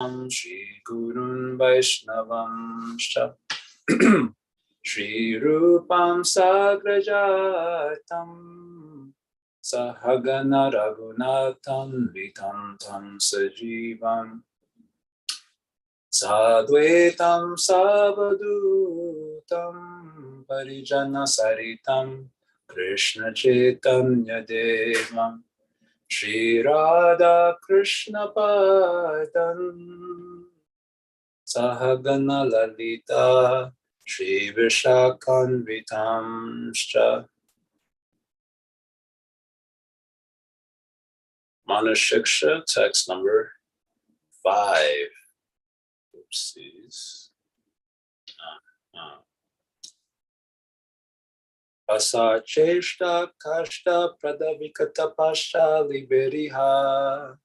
Sadanam Shri Gurun Vaishnavam Sha Shri Rupam Sagrajatam Sahagana Raghunathan Vitam Tam Sajivam Sadvetam Savadutam Parijana Saritam Krishna Chaitanya Devam Shri Radha Krishna Padam Sahagana Lalita Shri Vishakanvitam Shcha Manashiksha, text number 5. Oopsies. Asa cheshta kashta pradavikata pasha liberiha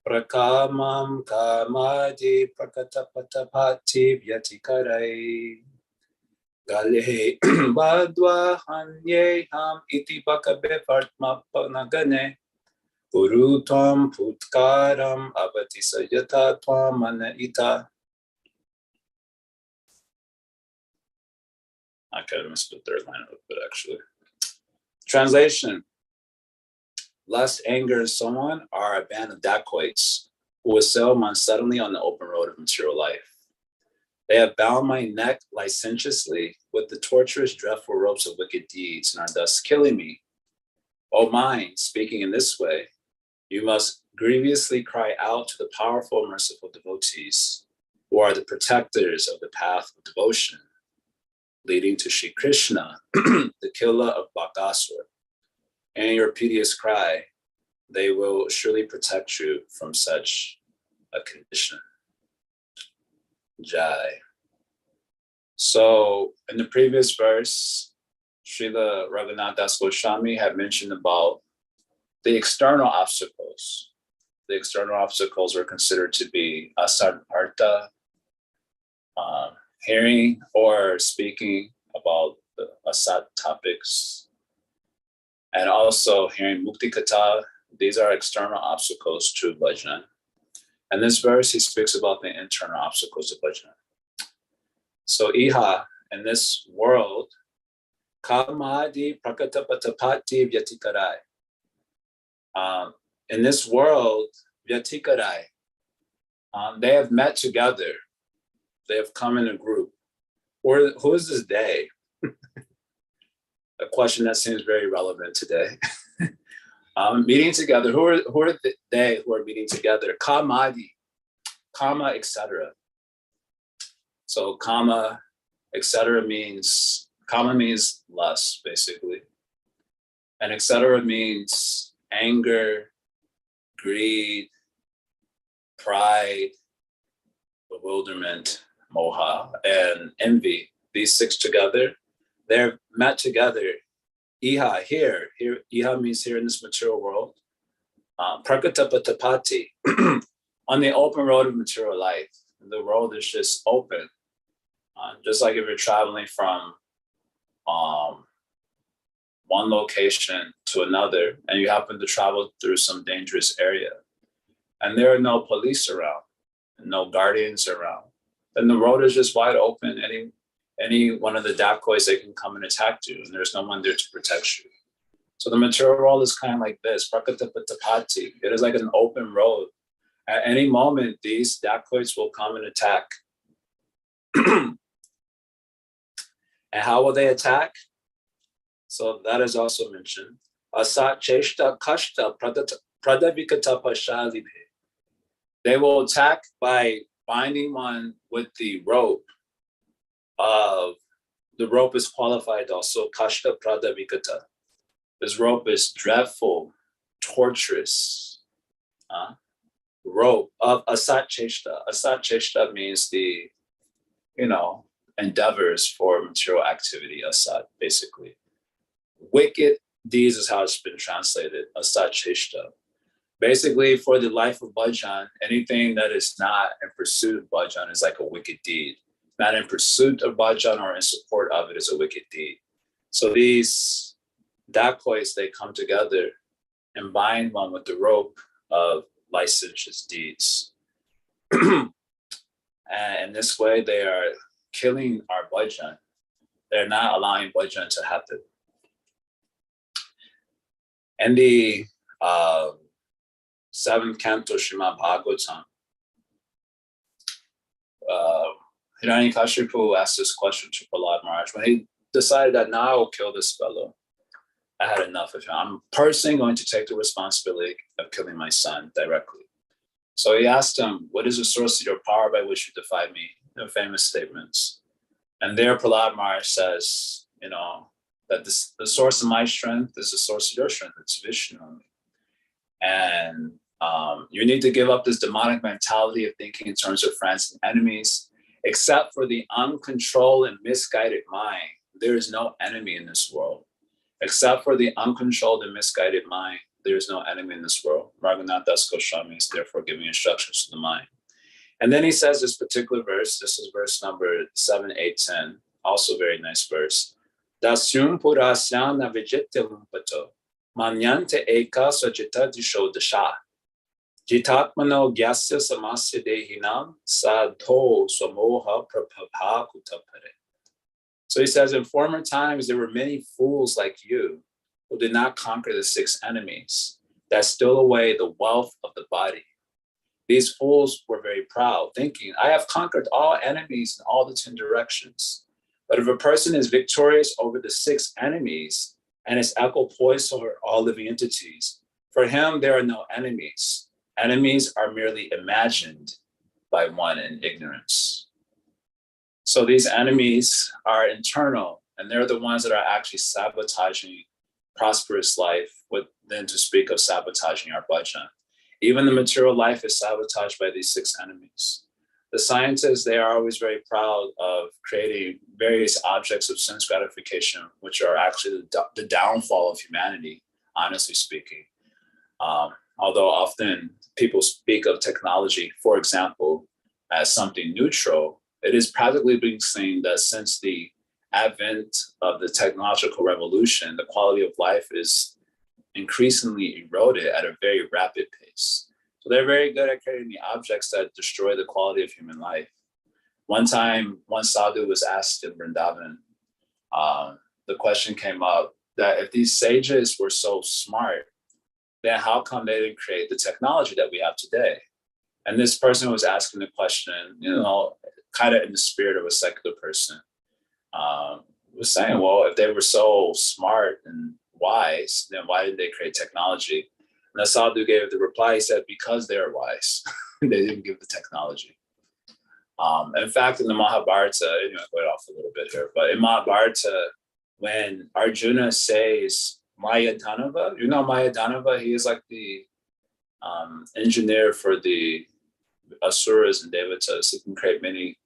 prakamam kamadi prakatapatapati vyatikarai galhe badwa hanye ham iti bakabe vartma panagane Guru Tvam Putkaram Abati Sayata Tvam Mana Ita. I kind of missed the third line of it, actually. Translation. Lust, anger, and so on are a band of dacoits who assail one suddenly on the open road of material life. They have bound my neck licentiously with the torturous, dreadful ropes of wicked deeds and are thus killing me. O mind, speaking in this way, you must grievously cry out to the powerful, merciful devotees who are the protectors of the path of devotion, leading to Shri Krishna, the killer of Bakasura. And your piteous cry, they will surely protect you from such a condition. Jai. So in the previous verse, Srila Raghunath Das Goswami had mentioned about the external obstacles. The external obstacles were considered to be asadharta, hearing or speaking about the asad topics, and also hearing mukti katha. These are external obstacles to bhajan. And this verse, he speaks about the internal obstacles of bhajan. So iha, in this world, kamadi prakatapatapati vyatikarai. In this world, vyatikarai, they have met together. They have come in a group. Or who is this they? A question that seems very relevant today. Meeting together. Who are they who are meeting together? Kamadi, kama, etc. So kama, etc. means lust, basically, and etc. means anger, greed, pride, bewilderment, moha, and envy. These 6 together, they're met together. Iha, here. Iha means here in this material world. Prakatapatapati, on the open road of material life. The road is just open. Just like if you're traveling from one location to another, and you happen to travel through some dangerous area, and there are no police around, and no guardians around, then the road is just wide open. Any one of the dacoits, they can come and attack you, and there's no one there to protect you. So the material world is kind of like this, prakatapatapati. It is like an open road. At any moment, these dacoits will come and attack. And how will they attack? So that is also mentioned. Asat cheshta kashta pradavikata pashalibhe. They will attack by binding one with the rope. The rope is qualified also, kashta pradavikata. This rope is dreadful, torturous. Rope of asat cheshta. Asat cheshta means the, endeavors for material activity, asat, basically. Wicked deeds is how it's been translated, asat cheshta. Basically, for the life of bhajan, anything that is not in pursuit of bhajan is like a wicked deed. Not in pursuit of bhajan or in support of it is a wicked deed. So these dacoits, they come together and bind one with the rope of licentious deeds. And in this way, they are killing our bhajan. They're not allowing bhajan to happen. In the 7th canto Srimad Bhagavatam, Hiranyakashipu asked this question to Prahlad Maharaj when he decided that now I will kill this fellow. I had enough of him. I'm personally going to take the responsibility of killing my son directly. So he asked him, what is the source of your power by which you defy me? Famous statements. And there Prahlad Maharaj says, that the source of my strength is the source of your strength. It's Vishnu. And you need to give up this demonic mentality of thinking in terms of friends and enemies. Except for the uncontrolled and misguided mind, there is no enemy in this world. Except for the uncontrolled and misguided mind, there is no enemy in this world. Raghunath Das Goswami is therefore giving instructions to the mind. And then he says this particular verse, this is verse number 7, 8, 10, also very nice verse. Dasyum purasyana vijitya lumpato, manyante eka sajita disho dasha. Jitatmano gyasya samasya dehinam sadho swamoha prabhava kutapare. So he says, in former times, there were many fools like you who did not conquer the 6 enemies that stole away the wealth of the body. These fools were very proud, thinking, I have conquered all enemies in all the 10 directions. But if a person is victorious over the 6 enemies and is equipoised over all living entities, for him, there are no enemies. Enemies are merely imagined by one in ignorance. So these enemies are internal, and they're the ones that are actually sabotaging prosperous life, than to speak of sabotaging our bhajan. Even the material life is sabotaged by these 6 enemies. The scientists, they are always very proud of creating various objects of sense gratification, which are actually the downfall of humanity, honestly speaking. Although often people speak of technology, for example, as something neutral, it is practically being seen that since the advent of the technological revolution, the quality of life is increasingly eroded at a very rapid pace. So they're very good at creating the objects that destroy the quality of human life. One time, one sadhu was asked in Vrindavan, the question came up that if these sages were so smart, then how come they didn't create the technology that we have today? And this person was asking the question, kind of in the spirit of a secular person, was saying, well, if they were so smart and wise, then why didn't they create technology? And the sadhu gave the reply, he said, because they are wise. They didn't give the technology. In fact, in the Mahabharata, going off a little bit here, but in Mahabharata, when Arjuna says Mayadanava, Mayadanava, he is like the engineer for the asuras and devatas. He can create many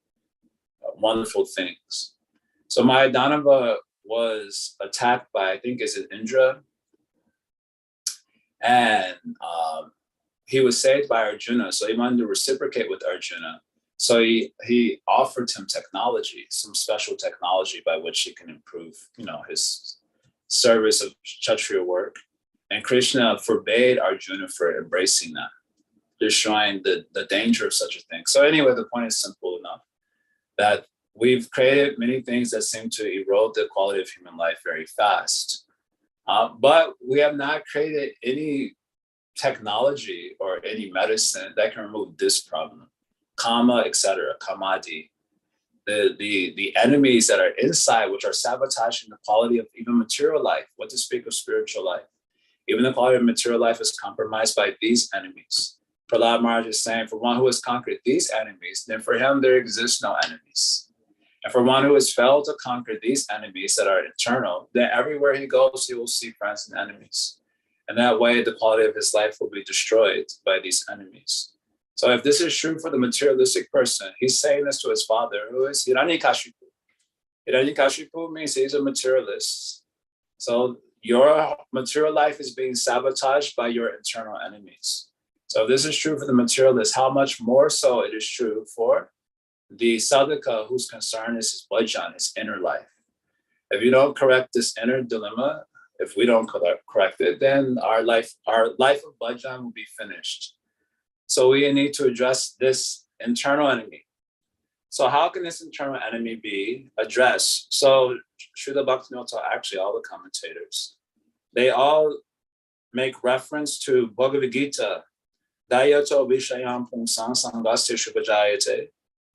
wonderful things. So Mayadanava was attacked by, I think, is it Indra? And he was saved by Arjuna. So he wanted to reciprocate with Arjuna. So he offered him technology, some special technology by which he can improve, his service of Kshatriya work. And Krishna forbade Arjuna for embracing that, just showing the danger of such a thing. So anyway, the point is simple enough that we've created many things that seem to erode the quality of human life very fast. But we have not created any technology or any medicine that can remove this problem. Kama, etc., kamadi, the enemies that are inside, which are sabotaging the quality of even material life, what to speak of spiritual life. Even the quality of material life is compromised by these enemies. Prahlad Maharaj is saying, for one who has conquered these enemies, then for him there exists no enemies. And for one who has failed to conquer these enemies that are internal, then everywhere he goes, he will see friends and enemies. And that way, the quality of his life will be destroyed by these enemies. So if this is true for the materialistic person, he's saying this to his father, who is Hiranyakashipu. Hiranyakashipu means he's a materialist. So your material life is being sabotaged by your internal enemies. So if this is true for the materialist, how much more so it is true for the sadhaka whose concern is his bhajan, his inner life. If you don't correct this inner dilemma, if we don't correct it, then our life of bhajan will be finished. So we need to address this internal enemy. So how can this internal enemy be addressed? So Srila Bhaktivinoda, actually all the commentators, they all make reference to Bhagavad-Gita. Dayato vishayam pungsang sangasya shubhajayate,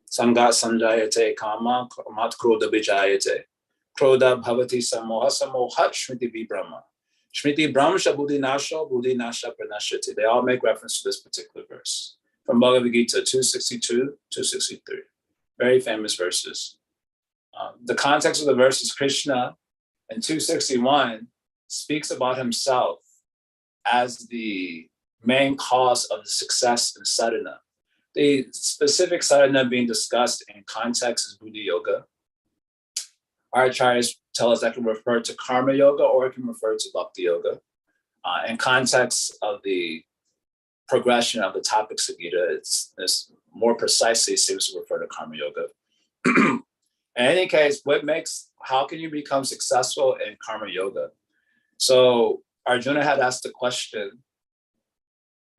sangat sanjayate kama mat kroda vijayate, kroda bhavati samoha samohat shmiti vibrahma. Shmiti brahmsha buddhi nasha pranashyati. They all make reference to this particular verse from Bhagavad Gita 262, 263. Very famous verses. The context of the verse is Krishna in 261 speaks about himself as the main cause of the success in sadhana. The specific sadhana being discussed in context is Buddha Yoga. Our acharyas tell us that can refer to Karma Yoga or it can refer to Bhakti Yoga. In context of the progression of the topics of Gita, it's more precisely seems to refer to Karma Yoga. In any case, how can you become successful in Karma Yoga? So Arjuna had asked the question,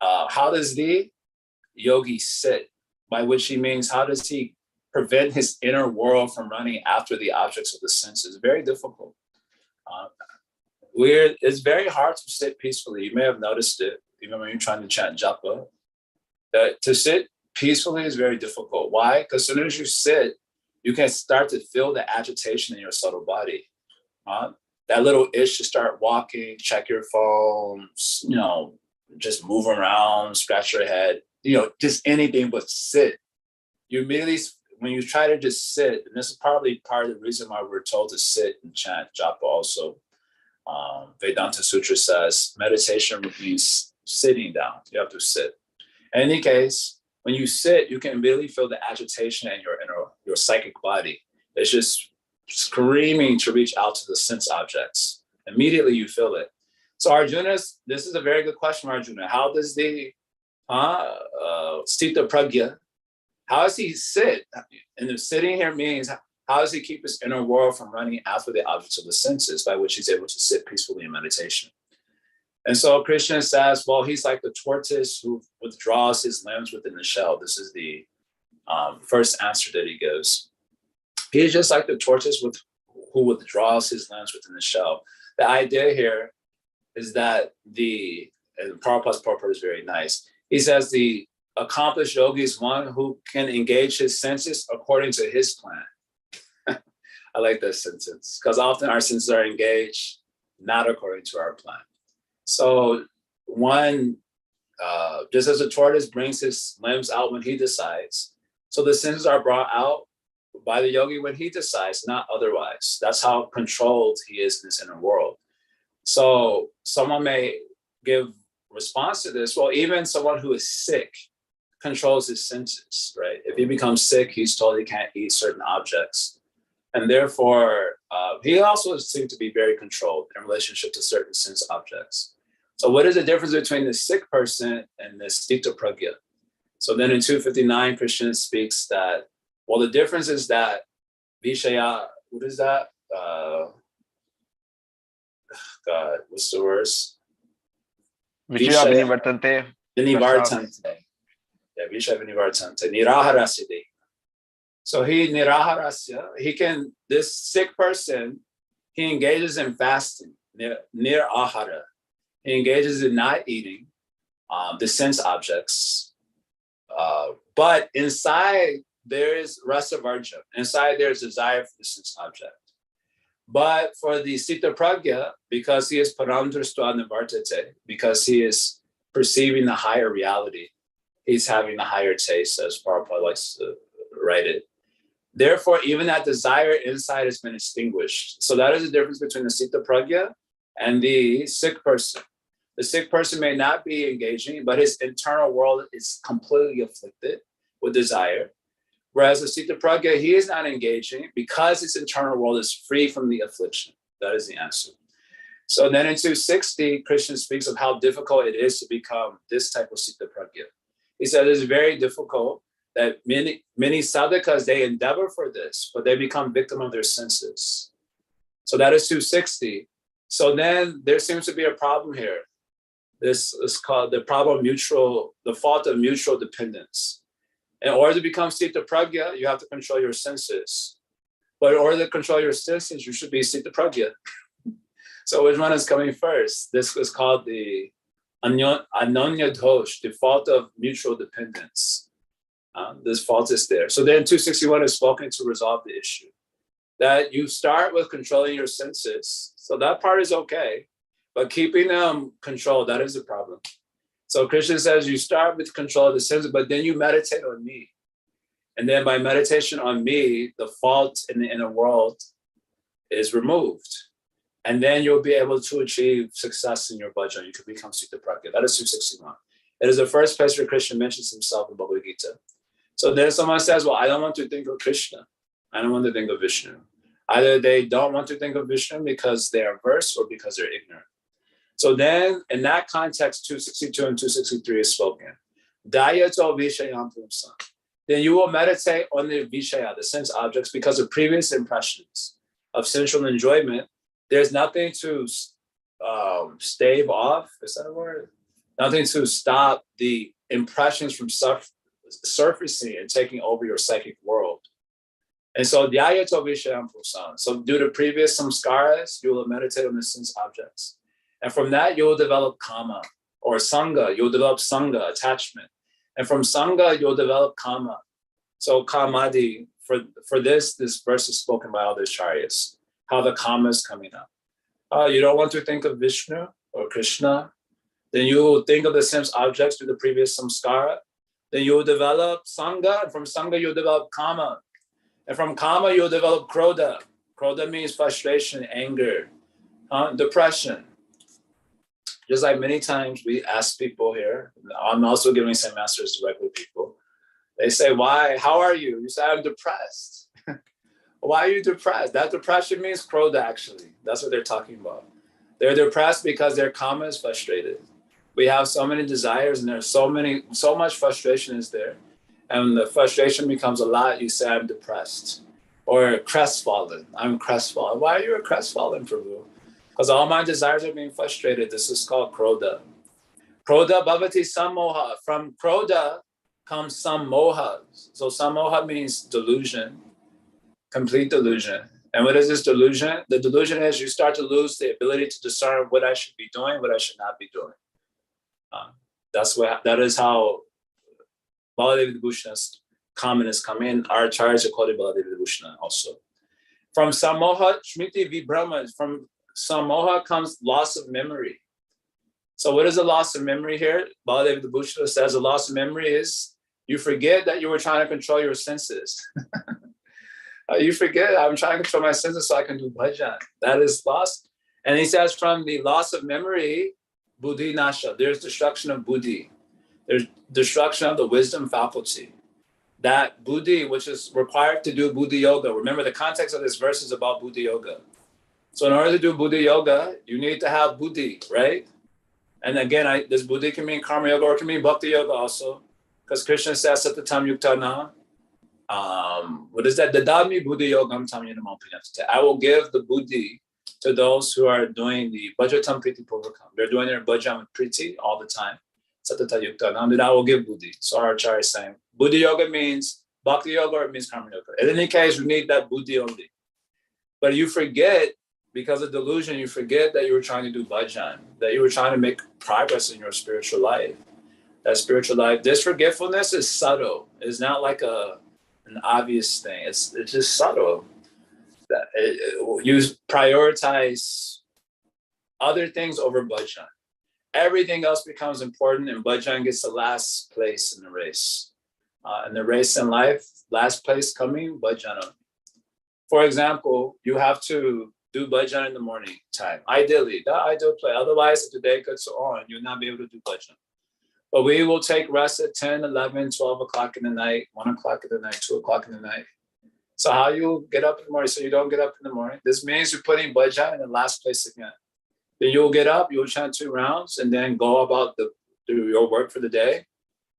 how does the yogi sit? By which he means, how does he prevent his inner world from running after the objects of the senses? Very difficult. It's very hard to sit peacefully. You may have noticed it, even when you're trying to chant japa. To sit peacefully is very difficult. Why? Because as soon as you sit, you can start to feel the agitation in your subtle body. That little itch to start walking, check your phone, just move around, scratch your head, just anything but sit. You immediately, when you try to just sit, and this is probably part of the reason why we're told to sit and chant japa also. Vedanta Sutra says meditation means sitting down. You have to sit. In any case, when you sit, you can really feel the agitation in your psychic body. It's just screaming to reach out to the sense objects. Immediately you feel it. So this is a very good question, Arjuna. How does the Sthita Pragya, how does he sit? And the sitting here means, how does he keep his inner world from running after the objects of the senses, by which he's able to sit peacefully in meditation? And so Krishna says, well, he's like the tortoise who withdraws his limbs within the shell. This is the first answer that he gives. He's just like the tortoise who withdraws his limbs within the shell. The idea here is that and Prabhupada's purport is very nice. He says the accomplished yogi is one who can engage his senses according to his plan. I like that sentence, because often our senses are engaged not according to our plan. So one, just as a tortoise brings his limbs out when he decides, so the senses are brought out by the yogi when he decides, not otherwise. That's how controlled he is in his inner world. So someone may give response to this. Well, even someone who is sick controls his senses, right? If he becomes sick, he's told he can't eat certain objects. And therefore, he also seemed to be very controlled in relationship to certain sense objects. So what is the difference between the sick person and the Sthita Pragya? So then in 259, Krishna speaks that, well, the difference is that Vishaya, what is that? God, what's the verse? Vishaya vinivartante. Vinivartante. Yeah, Vishaya vinivartante. Niraharasya. So this sick person, he engages in fasting, near ahara. He engages in not eating the sense objects. But inside there is rasa varja. Inside there is desire for the sense object. But for the Sthita Pragya, because he is paramdrishta nivartate, because he is perceiving the higher reality, he's having the higher taste, as Prabhupada likes to write it. Therefore, even that desire inside has been extinguished. So that is the difference between the Sthita Pragya and the sick person. The sick person may not be engaging, but his internal world is completely afflicted with desire. Whereas the Sthita Pragya, he is not engaging because his internal world is free from the affliction. That is the answer. So then in 260, Krishna speaks of how difficult it is to become this type of Sthita Pragya. He said it's very difficult, that many sadhakas, they endeavor for this, but they become victim of their senses. So that is 260. So then there seems to be a problem here. This is called the fault of mutual dependence. In order to become Sita Pragya, you have to control your senses. But in order to control your senses, you should be Sita Pragya. So which one is coming first? This is called the Ananya Dosh, the fault of mutual dependence. This fault is there. So then 261 is spoken to resolve the issue. That you start with controlling your senses. So that part is okay. But keeping them controlled, that is the problem. So Krishna says you start with control of the senses, but then you meditate on me. And then by meditation on me, the fault in the inner world is removed. And then you'll be able to achieve success in your bhajan. You can become Sita Pragya. That is 261. It is the first place where Krishna mentions himself in Bhagavad-Gita. So then someone says, well, I don't want to think of Krishna. I don't want to think of Vishnu. Either they don't want to think of Vishnu because they are averse or because they're ignorant. So then in that context, 262 and 263 is spoken. Daya to Vishayam Pumsa. Then you will meditate on the Vishaya, the sense objects, because of previous impressions of sensual enjoyment. There's nothing to stave off, is that a word? Nothing to stop the impressions from surfacing and taking over your psychic world. And so, so due to previous samskaras, you will meditate on the sense objects. And from that, you will develop kama or sangha. You'll develop sangha, attachment. And from sangha, you'll develop kama. So kamadi, for this verse is spoken by all the acharyas, how the kama is coming up. You don't want to think of Vishnu or Krishna, then you will think of the sense objects through the previous samskara. Then you will develop sangha, and from sangha you'll develop kama. And from kama you'll develop krodha. Krodha means frustration, anger, depression. Just like many times we ask people here, I'm also giving St. Masters directly to people. They say, why? How are you? You say, I'm depressed. Why are you depressed? That depression means krodha, actually. That's what they're talking about. They're depressed because their karma is frustrated. We have so many desires and there's so much frustration is there. And when the frustration becomes a lot, you say, I'm depressed. Or crestfallen. I'm crestfallen. Why are you crestfallen, Prabhu? Because all my desires are being frustrated. This is called krodha. Krodha bhavati sammoha. From krodha comes sammoha. So sammoha means delusion, complete delusion. And what is this delusion? The delusion is you start to lose the ability to discern what I should be doing, what I should not be doing. That is how Baladevi Vibhushana's communists come in. Our acharyas are called Baladevi Vibhushana also. From samoha, shmiti vibhrama, from samoha comes loss of memory. So what is the loss of memory here? Baladevi Vibhushana says the loss of memory is you forget that you were trying to control your senses. You forget, I'm trying to control my senses so I can do bhajan. That is lost. And he says from the loss of memory, buddhi nasha, there's destruction of buddhi. There's destruction of the wisdom faculty. That buddhi, which is required to do buddhi yoga. Remember, the context of this verse is about buddhi yoga. So in order to do buddhi yoga, you need to have buddhi, right? And again, this buddhi can mean karma yoga or it can mean bhakti yoga also. Because Krishna says, Satatam yuktana. What is that? Dadami buddhi yogam tam yanamam panyate. I will give the buddhi to those who are doing the bhajatam priti purvakam. They're doing their bhajan with priti all the time. Satata yuktana. Then I will give buddhi. So our acharya is saying, buddhi yoga means bhakti yoga or it means karma yoga. In any case, you need that buddhi only. But you forget, because of delusion, you forget that you were trying to do bhajan, that you were trying to make progress in your spiritual life. That spiritual life, this forgetfulness is subtle. It's not like an obvious thing. It's just subtle. That you prioritize other things over bhajan. Everything else becomes important, and bhajan gets the last place in the race. In the race in life, last place coming, bhajan. For example, you have to do bhajan in the morning time. Ideally, the ideal play. Otherwise, if the day goes on, you'll not be able to do bhajan. But we will take rest at 10, 11, 12 o'clock in the night, 1 o'clock in the night, 2 o'clock in the night. So how you get up in the morning? So you don't get up in the morning. This means you're putting bhajan in the last place again. Then you'll get up, you'll chant 2 rounds, and then go about do your work for the day.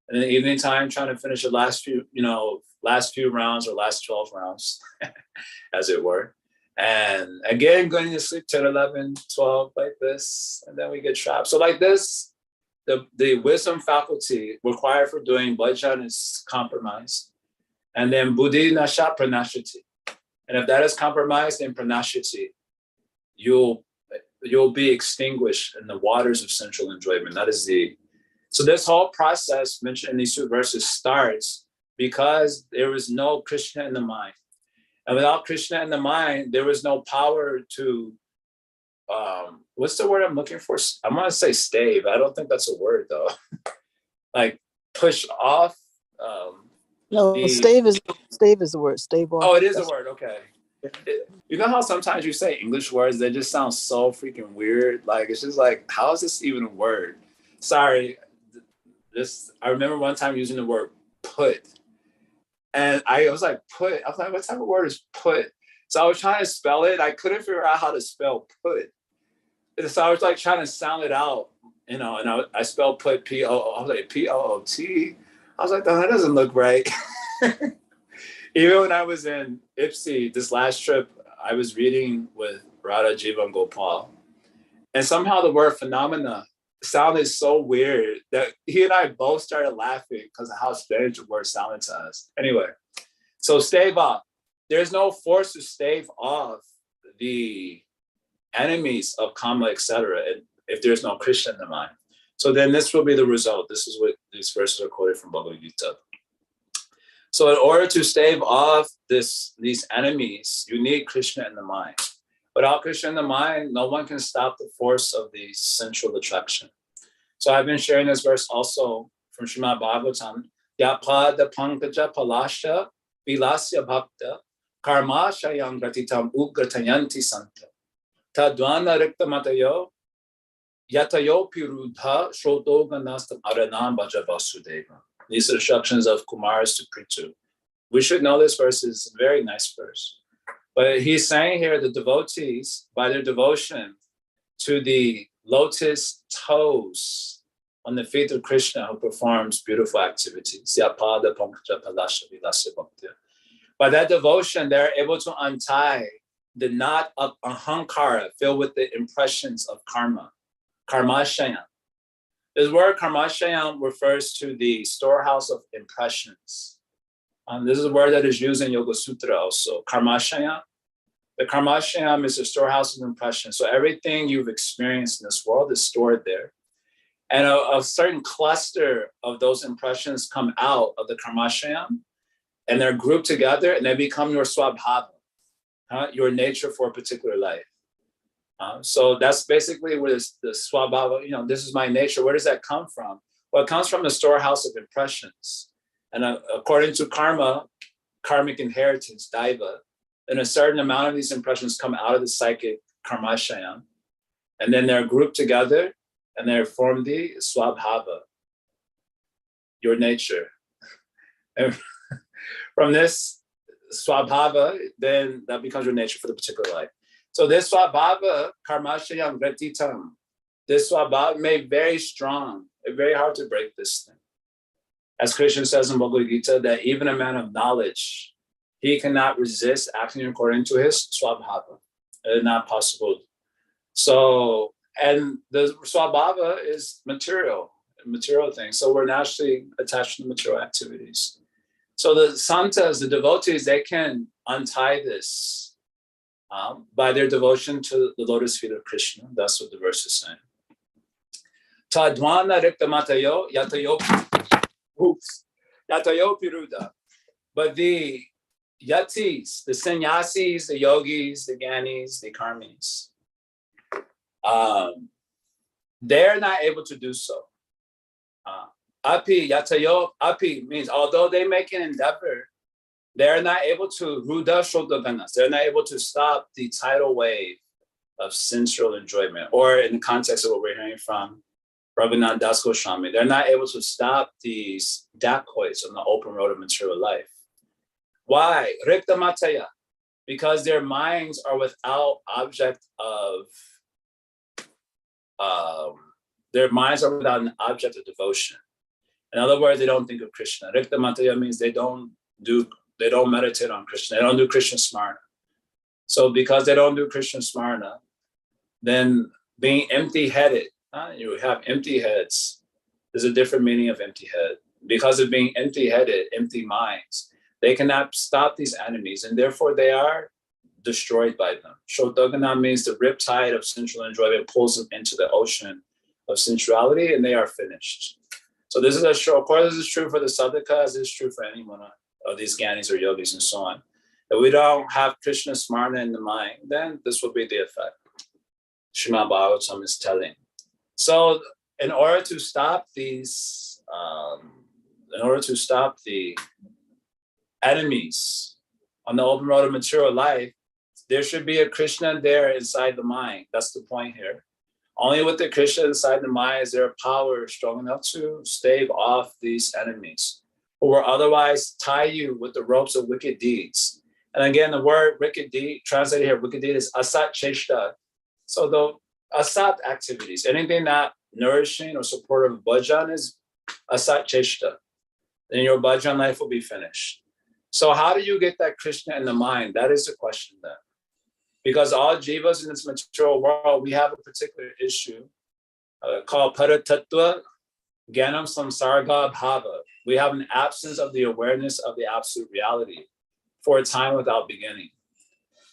And then evening time, trying to finish the last few rounds or last 12 rounds, as it were. And again, going to sleep 10, 11, 12, like this. And then we get trapped. So like this, the wisdom faculty required for doing bhajan is compromised. And then buddhi nasha pranashati. And if that is compromised in pranashati, you'll be extinguished in the waters of sensual enjoyment. That is so this whole process mentioned in these two verses starts because there was no Krishna in the mind. And without Krishna in the mind, there was no power to, what's the word I'm looking for? I'm going to say stave. I don't think that's a word though. Like push off. No, stave is the word. Stave off. Oh, it is a word. Okay. You know how sometimes you say English words, they just sound so freaking weird. Like, it's just like, how is this even a word? Sorry. I remember one time using the word put. And I was like, put. I was like, what type of word is put? So I was trying to spell it. I couldn't figure out how to spell put. So I was like trying to sound it out, and I spelled put P-O-O. I was like, P-O-O-T. I was like, no, that doesn't look right. Even when I was in Ipsy, this last trip, I was reading with Radha Jivan Gopal. And somehow the word phenomena sounded so weird that he and I both started laughing because of how strange the word sounded to us. Anyway, so stave off. There's no force to stave off the enemies of karma, etc., if there's no Krishna in the mind. So then this will be the result. This is what these verses are quoted from Bhagavad-Gita. So in order to stave off these enemies, you need Krishna in the mind. Without Krishna in the mind, no one can stop the force of the sensual attraction. So I've been sharing this verse also from Srimad Bhagavatam. Yapada pankaja palasha vilasya bhakta karmasha yang gratitam ugratayanti santa. Tadwana rikta matayo yatayo pirudha shrotoganastam aranam bhaja vasudeva. These are instructions of Kumaras to Prithu. We should know this verse is a very nice verse. But he's saying here the devotees, by their devotion to the lotus toes on the feet of Krishna, who performs beautiful activities. By that devotion, they're able to untie the knot of ahankara filled with the impressions of karma, karmashayam. This word karmashayam refers to the storehouse of impressions. This is a word that is used in Yoga Sutra also, karmashayam. The karmashayam is the storehouse of impressions. So everything you've experienced in this world is stored there. And a certain cluster of those impressions come out of the karmashayam, and they're grouped together, and they become your swabhava, your nature for a particular life. So that's basically where the swabhava, this is my nature. Where does that come from? Well, it comes from the storehouse of impressions. And according to karma, karmic inheritance, daiva, then a certain amount of these impressions come out of the psychic karmashayam, and then they're grouped together and they form the swabhava, your nature. And from this swabhava, then that becomes your nature for the particular life. So this swabhava, karmashayam gratitam, this swabhava made very strong. It's very hard to break this thing. As Krishna says in Bhagavad-Gita, that even a man of knowledge, he cannot resist acting according to his swabhava. It's not possible. So, and the swabhava is material things. So we're naturally attached to material activities. So the santas, the devotees, they can untie this by their devotion to the lotus feet of Krishna. That's what the verse is saying. Tadwana rikta matayo yatayo piruda. But the yatis, the sannyasis, the yogis, the gyanis, the karmis, they're not able to do so. Api, yatayo, api means although they make an endeavor, they're not able to ruda shodaganas. They're not able to stop the tidal wave of sensual enjoyment. Or in the context of what we're hearing from Rabindranath Das Goswami, they're not able to stop these dacoits on the open road of material life. Why? Rikta mataya. Because their minds are without object of, their minds are without an object of devotion. In other words, they don't think of Krishna. Rikta mataya means they don't meditate on Krishna. They don't do Krishna smarna. So because they don't do Krishna smarna, then being empty-headed, you have empty heads, There's a different meaning of empty head. Because of being empty-headed, empty minds, they cannot stop these enemies, and therefore they are destroyed by them. Shotogana means the riptide of sensual enjoyment pulls them into the ocean of sensuality, and they are finished. So this is of course, this is true for the sadhaka, as is true for any one of these gyanis or yogis and so on. If we don't have Krishna smarna in the mind, then this will be the effect. Srimad Bhagavatam is telling. So in order to stop these, in order to stop the enemies on the open road of material life, there should be a Krishna there inside the mind. That's the point here. Only with the Krishna inside the mind is there a power strong enough to stave off these enemies who will otherwise tie you with the ropes of wicked deeds. And again, the word wicked deed, translated here, wicked deed is asat cheshta. So the asat activities, anything not nourishing or supportive of bhajan is asat cheshta. Then your bhajan life will be finished. So how do you get that Krishna in the mind? That is the question then. Because all jivas in this material world, we have a particular issue called paratattva jnanam samsarga bhava. We have an absence of the awareness of the absolute reality for a time without beginning.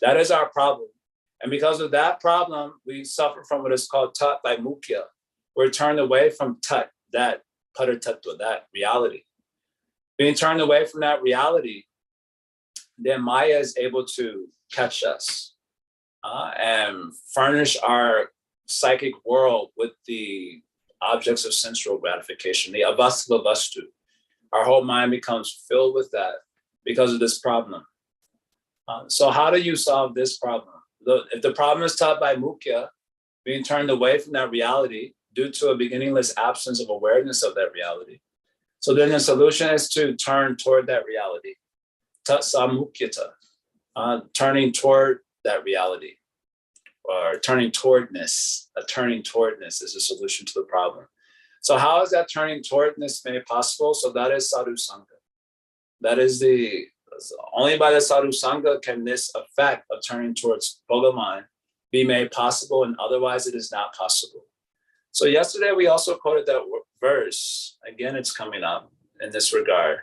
That is our problem. And because of that problem, we suffer from what is called tat by mukhya. We're turned away from tat, that paratattva, that reality. Being turned away from that reality, then Maya is able to catch us and furnish our psychic world with the objects of sensual gratification, the avastava vastu. Our whole mind becomes filled with that because of this problem. So how do you solve this problem? If the problem is taught by mukhya, being turned away from that reality due to a beginningless absence of awareness of that reality, so then the solution is to turn toward that reality. Tat samukhyata, turning toward that reality, or turning towardness. A turning towardness is a solution to the problem. So how is that turning towardness made possible? So that is sadhu sangha. That is only by the sadhu sangha can this effect of turning towards Bhagavan be made possible, and otherwise it is not possible. So yesterday we also quoted that verse. Again, it's coming up in this regard.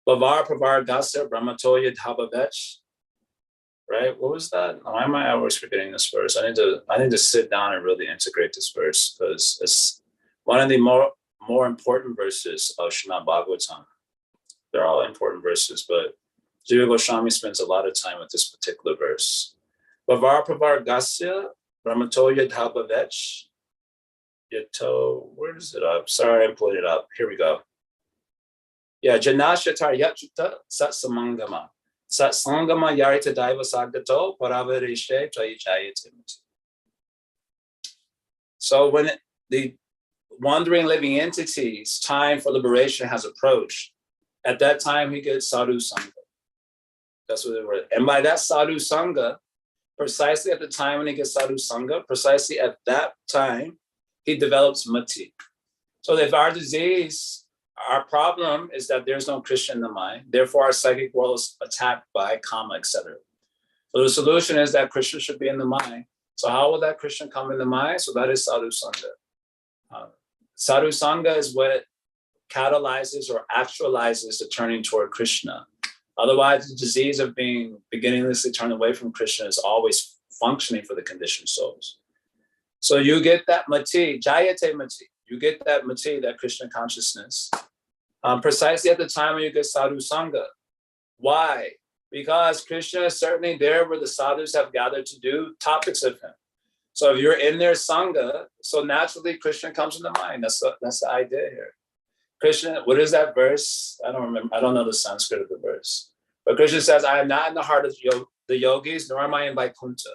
Bavar pravar gasa brahmatoya dhabavech. Right? What was that? Why am I always forgetting this verse? I need to sit down and really integrate this verse, because it's one of the more important verses of Srimad Bhagavatam. They're all important verses, but Jiva Goswami spends a lot of time with this particular verse. Bavar pravar gasya brahmatoya dhabavech. Yato, where is it up? Sorry, I'm pulling it up. Here we go. Yeah, Janashatar Yachuta Satsamangama. Satsangama Yarita Daiva Sagato Paravarishe Trayichayatimati. So when the wandering living entity's time for liberation has approached, at that time he gets sadhu sangha. That's what it was. And by that sadhu sangha, precisely at the time when he gets sadhu sangha, precisely at that time, he develops mati. So if our disease, our problem is that there's no Krishna in the mind, therefore our psychic world is attacked by kama, etc. So the solution is that Krishna should be in the mind. So how will that Krishna come in the mind? So that is sadhu sangha. Sadhu sangha is what catalyzes or actualizes the turning toward Krishna. Otherwise, the disease of being beginninglessly turned away from Krishna is always functioning for the conditioned souls. So you get that mati, jayate mati. You get that mati, that Krishna consciousness, precisely at the time when you get sadhu sangha. Why? Because Krishna is certainly there where the sadhus have gathered to do topics of him. So if you're in their sangha, so naturally Krishna comes in the mind. That's the idea here. Krishna, what is that verse? I don't remember. I don't know the Sanskrit of the verse. But Krishna says, I am not in the heart of the yogis, nor am I in Vaikuntha.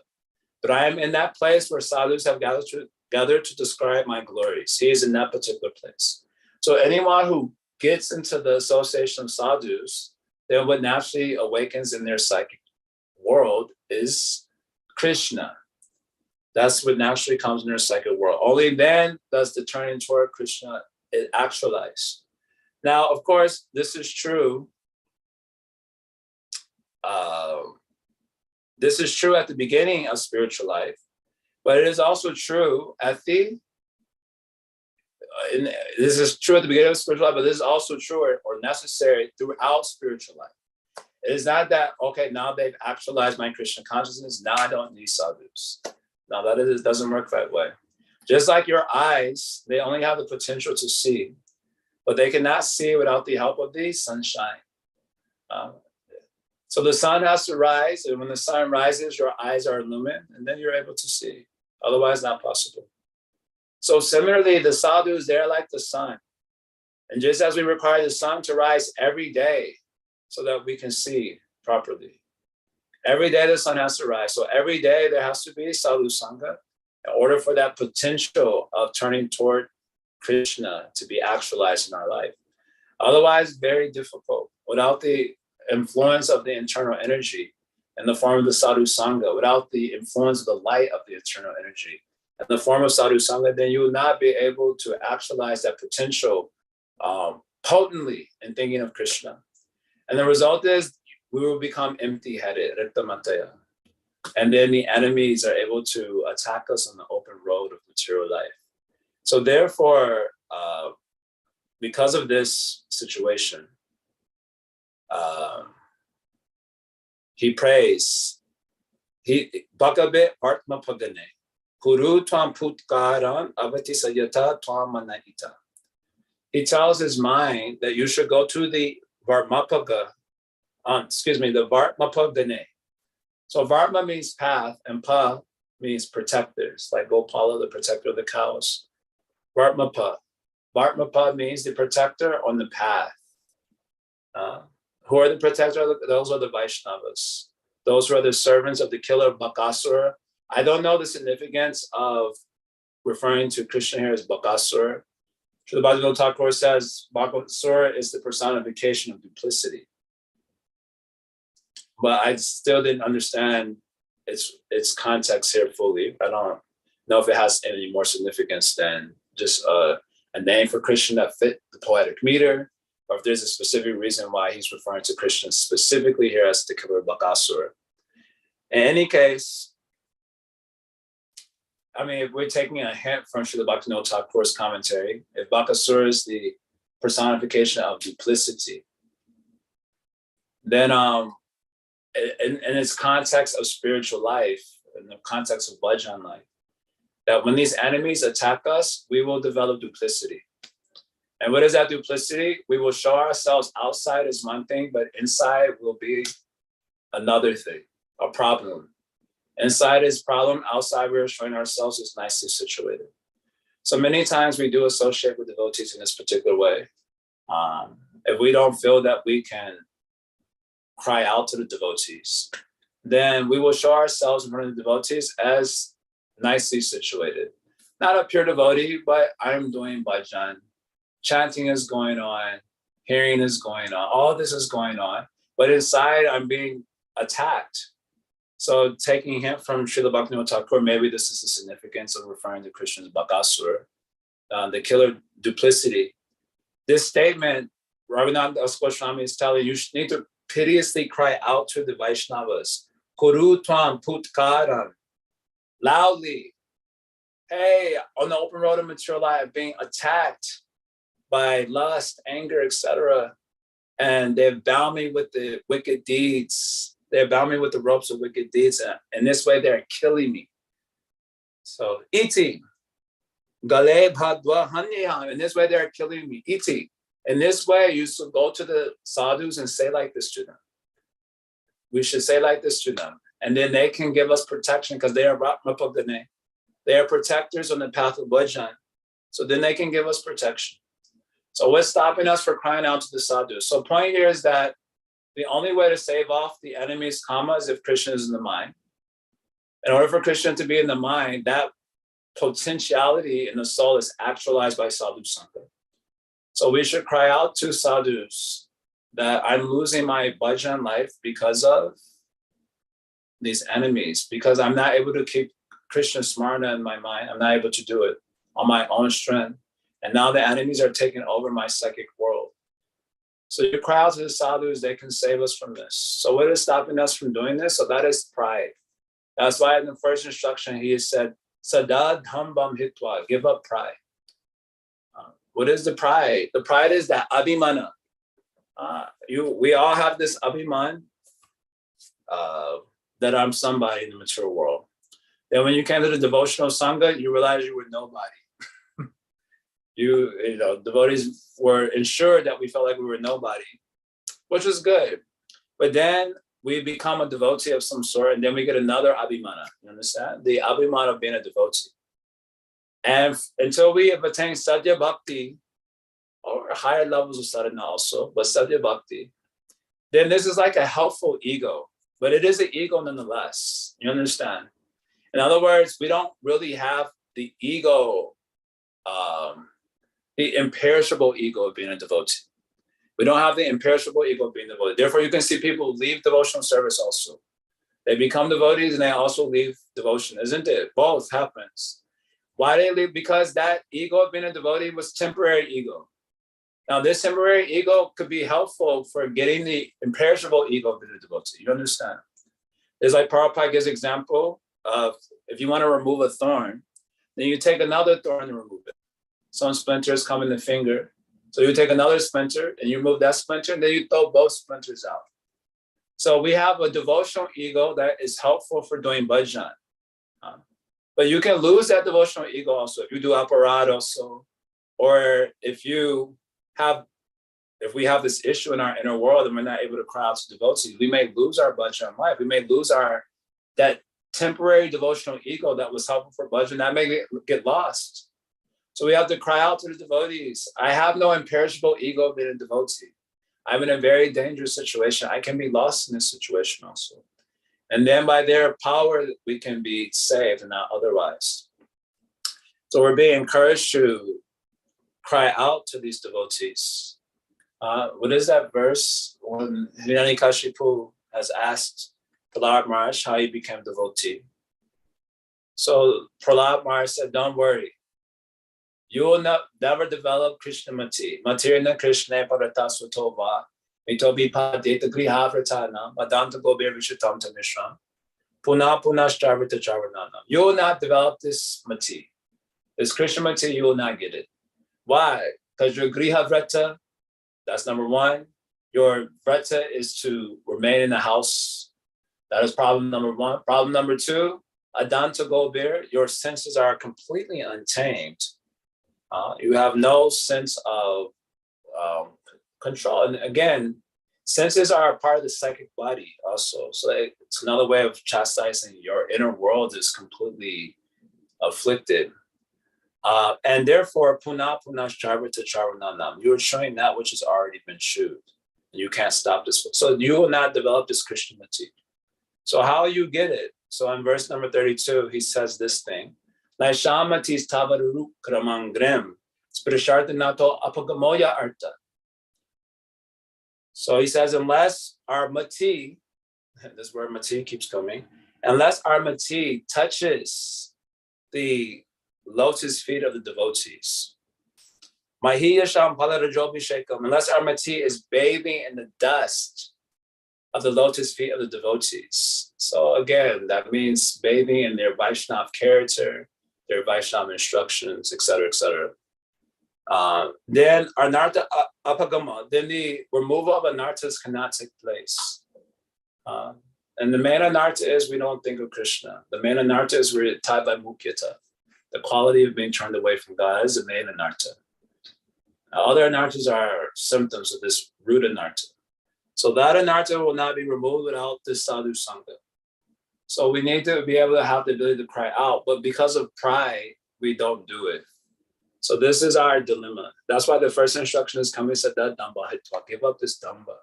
But I am in that place where sadhus have gathered to describe my glories. He is in that particular place. So anyone who gets into the association of sadhus, then what naturally awakens in their psychic world is Krishna. That's what naturally comes in their psychic world. Only then does the turning toward Krishna actualize. Now, of course, this is true. This is true at the beginning of spiritual life, but it is also true at the and this is true at the beginning of spiritual life, but this is also true or necessary throughout spiritual life. It is not that, okay, now they've actualized my Krishna consciousness, now I don't need sadhus. Now that doesn't work that way. Just like your eyes, they only have the potential to see, but they cannot see without the help of the sunshine. So the sun has to rise, and when the sun rises, your eyes are illumined, and then you're able to see. Otherwise, not possible. So similarly, the sadhus, they're like the sun. And just as we require the sun to rise every day so that we can see properly, every day the sun has to rise. So every day there has to be sadhu sangha in order for that potential of turning toward Krishna to be actualized in our life. Otherwise, very difficult. Without the influence of the internal energy in the form of the sadhu sangha, without the influence of the light of the internal energy in the form of sadhu sangha, then you will not be able to actualize that potential potently in thinking of Krishna. And the result is we will become empty-headed, riktamataya. And then the enemies are able to attack us on the open road of material life. So therefore, because of this situation, he prays, Bhagavad Atma Pagane, Kuru Tvam Putkaram Avati Sayata Tvam Manaita. He tells his mind that you should go to the Varmapaga, the Varmapagane. So Varma means path, and Pa means protectors, like Gopala, the protector of the cows. Varmapa. Varmapa means the protector on the path. Who are the protectors? Those are the Vaishnavas. Those who are the servants of the killer of Bakasura. I don't know the significance of referring to Krishna here as Bakasura. Srila Bhagavatam Thakur says Bakasura is the personification of duplicity. But I still didn't understand its context here fully. I don't know if it has any more significance than just a name for Krishna that fit the poetic meter, or if there's a specific reason why he's referring to Krishna specifically here as the killer Bakasura. In any case, I mean, if we're taking a hint from Srila Bhaktivinoda Thakur's commentary, if Bakasura is the personification of duplicity, then in its context of spiritual life, in the context of bhajan life, that when these enemies attack us, we will develop duplicity. And what is that duplicity? We will show ourselves outside as one thing, but inside will be another thing, a problem. Inside is problem, outside we're showing ourselves as nicely situated. So many times we do associate with devotees in this particular way. If we don't feel that we can cry out to the devotees, then we will show ourselves in front of the devotees as nicely situated. Not a pure devotee, but I'm doing bhajan. Chanting is going on, hearing is going on, all this is going on, but inside I'm being attacked. So taking hint from Srila Bhaktivinoda Thakur, maybe this is the significance of referring to Krishna's Bakasura, the killer duplicity. This statement, Raghunatha Das Goswami is telling you need to piteously cry out to the Vaishnavas, Kuru Tvam Putkaram, loudly. Hey, on the open road of material life, being attacked by lust, anger, etc. And they've bound me with the wicked deeds. They've bound me with the ropes of wicked deeds. And this way they're killing me. So, iti. Gale bhadva hanyam. In this way they're killing me. Iti. In this way, you should go to the sadhus and say like this to them. We should say like this to them. And then they can give us protection because they are Ratmapagane. They are protectors on the path of bhajan. So then they can give us protection. So what's stopping us from crying out to the sadhus? So point here is that the only way to save off the enemy's karma is if Krishna is in the mind. In order for Krishna to be in the mind, that potentiality in the soul is actualized by sadhu sangha. So we should cry out to sadhus that I'm losing my bhajan life because of these enemies, because I'm not able to keep Krishna smarna in my mind. I'm not able to do it on my own strength. And now the enemies are taking over my psychic world. So you cry out to the sadhus, they can save us from this. So what is stopping us from doing this? So that is pride. That's why in the first instruction, he said, Sada dhambam hitwa, give up pride. What is the pride? The pride is that abhimana. We all have this abhiman that I'm somebody in the material world. Then when you came to the devotional sangha, you realize you were nobody. You know, devotees were ensured that we felt like we were nobody, which was good. But then we become a devotee of some sort, and then we get another abhimana. You understand? The abhimana of being a devotee. And until we have attained sadhya bhakti, or higher levels of sadhana also, but sadhya bhakti, then this is like a helpful ego, but it is an ego nonetheless. You understand? In other words, we don't really have the ego, the imperishable ego of being a devotee. We don't have the imperishable ego of being a devotee. Therefore, you can see people leave devotional service also. They become devotees and they also leave devotion, isn't it? Both happens. Why they leave? Because that ego of being a devotee was temporary ego. Now, this temporary ego could be helpful for getting the imperishable ego of being a devotee. You understand? It's like Prabhupada gives example of if you want to remove a thorn, then you take another thorn and remove it. Some splinters come in the finger. So you take another splinter and you remove that splinter and then you throw both splinters out. So we have a devotional ego that is helpful for doing bhajan. But you can lose that devotional ego also if you do aparad also, or if we have this issue in our inner world and we're not able to cry out to devotees, we may lose our bhajan life. We may lose that temporary devotional ego that was helpful for bhajan. That may get lost. So we have to cry out to the devotees. I have no imperishable ego of being a devotee. I'm in a very dangerous situation. I can be lost in this situation also. And then by their power, we can be saved and not otherwise. So we're being encouraged to cry out to these devotees. What is that verse when Hiranyakashipu has asked Prahlad Maharaj how he became devotee? So Prahlad Maharaj said, don't worry. You will never develop Krishna mati. Matirna Krishna parata sutova. Mitobi padeta griha vratana. Madanta gobir vishutam tamishram. Puna shtarvita charanana. You will not develop this mati. This Krishna mati, you will not get it. Why? Because your griha vrata, that's number one. Your vrata is to remain in the house. That is problem number one. Problem number two, adanta gobir, your senses are completely untamed. You have no sense of control. And again, senses are a part of the psychic body also. So it's another way of chastising your inner world is completely afflicted. And therefore, puna charvita charananam, you're showing that which has already been shewed. And you can't stop this. So you will not develop this Krishna mati. So how you get it? So in verse number 32, he says this thing. Naishamatis tavaru kramangrem sprishartanato apagamoya arta. So he says, unless our mati, this word mati keeps coming, unless our mati touches the lotus feet of the devotees, unless our mati is bathing in the dust of the lotus feet of the devotees. So again, that means bathing in their Vaishnava character, their Vaishnava instructions, etc., etc. Then anartha apagama, then the removal of anarthas cannot take place. And the main anartha is we don't think of Krishna. The main anartha is we're tied by mukyata. The quality of being turned away from God is the main anartha. Other anarthas are symptoms of this root anartha. So that anartha will not be removed without this sadhu sangha. So we need to be able to have the ability to cry out, but because of pride, we don't do it. So this is our dilemma. That's why the first instruction is coming said that damba hitva, give up this damba.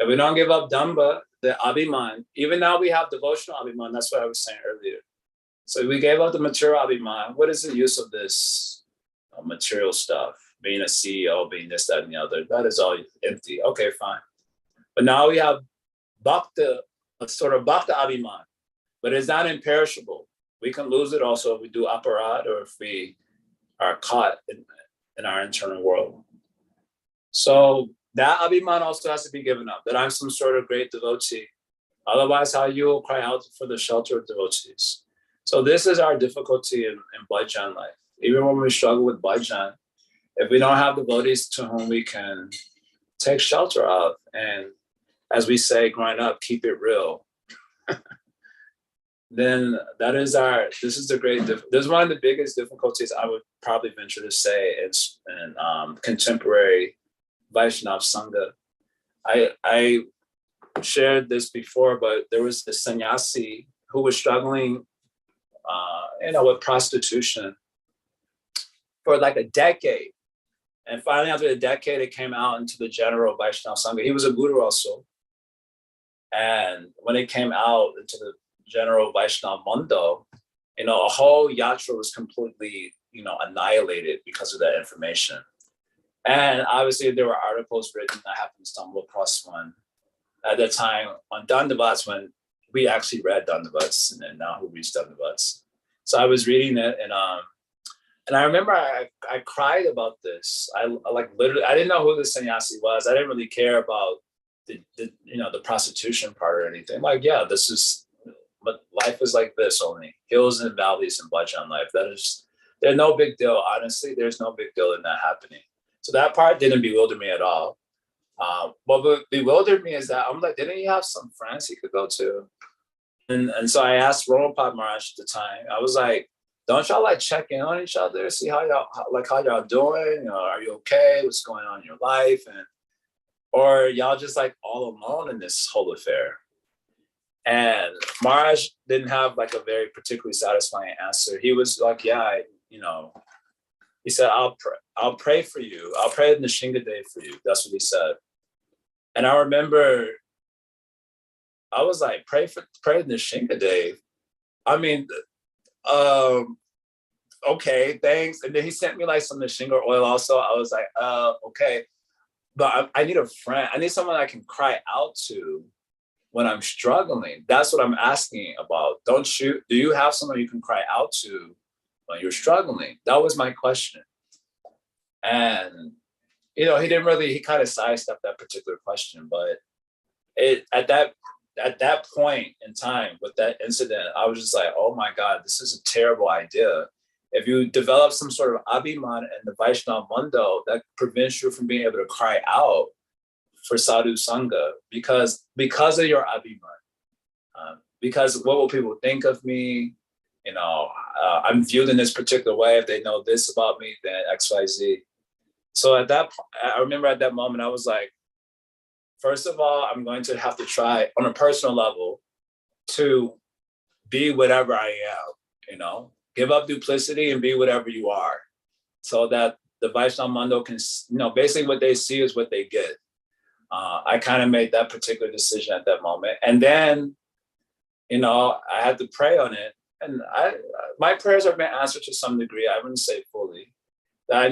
If we don't give up damba, the abhiman, even now we have devotional abhiman, that's what I was saying earlier. So we gave up the material abhiman. What is the use of this material stuff? Being a CEO, being this, that, and the other. That is all empty. Okay, fine. But now we have bhakta, a sort of bhakta abhiman, but it's not imperishable. We can lose it also if we do aparad or if we are caught in our internal world. So that abhiman also has to be given up, that I'm some sort of great devotee. Otherwise, how you will cry out for the shelter of devotees. So this is our difficulty in bhajan life. Even when we struggle with bhajan, if we don't have devotees to whom we can take shelter of, and as we say growing up, keep it real, then this is this is one of the biggest difficulties I would probably venture to say in contemporary Vaishnava Sangha. I shared this before, but there was this sannyasi who was struggling, with prostitution for like a decade. And finally, after a decade, it came out into the general Vaishnava Sangha. He was a guru also. And when it came out into the general Vaishnava Mundo, a whole yatra was completely, annihilated because of that information. And obviously there were articles written. I happened to stumble across one at that time on Dandavats when we actually read Dandavats, and then now who reads Dandavats. So I was reading it, and I remember I cried about this. I like literally, I didn't know who the sannyasi was. I didn't really care about the prostitution part or anything. Like, yeah, this is, but life is like this only. Hills and valleys and bhajan life. There's no big deal. Honestly, there's no big deal in that happening. So that part didn't bewilder me at all. What bewildered me is that I'm like, didn't he have some friends he could go to? And so I asked Romapad Maharaj at the time, I was like, don't y'all like check in on each other, see how y'all doing? Are you okay? What's going on in your life? Or y'all just like all alone in this whole affair? And Maharaj didn't have like a very particularly satisfying answer. He was like, yeah, he said, I'll pray for you. I'll pray in the Shinga day for you. That's what he said. And I remember I was like, pray in the Shinga day. I mean, okay, thanks. And then he sent me like some Nishinga oil also. I was like, okay. But I need a friend. I need someone I can cry out to when I'm struggling. That's what I'm asking about. Do you have someone you can cry out to when you're struggling? That was my question. And, he kind of sidestepped that particular question, but at that point in time with that incident, I was just like, oh my God, this is a terrible idea. If you develop some sort of abhiman in the Vaishnava Mundo, that prevents you from being able to cry out for sadhu sangha because of your abhiman. Because what will people think of me? I'm viewed in this particular way. If they know this about me, then X, Y, Z. So I remember at that moment, I was like, first of all, I'm going to have to try on a personal level to be whatever I am, give up duplicity and be whatever you are so that the Vaishnava Mundo can, basically what they see is what they get. I kind of made that particular decision at that moment. And then, I had to pray on it. And my prayers have been answered to some degree. I wouldn't say fully. That I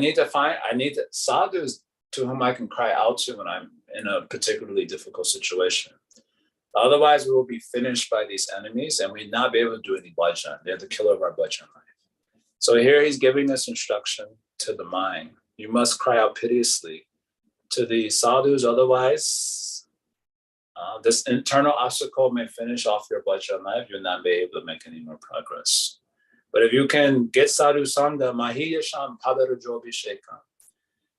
need sadhus to whom I can cry out to when I'm in a particularly difficult situation. Otherwise, we will be finished by these enemies and we'd not be able to do any bhajan. They're the killer of our bhajan life. So here he's giving this instruction to the mind. You must cry out piteously to the sadhus. Otherwise, this internal obstacle may finish off your bhajan life. You'll not be able to make any more progress. But if you can get sadhu sangha, mahiyasham padarajobhishekam,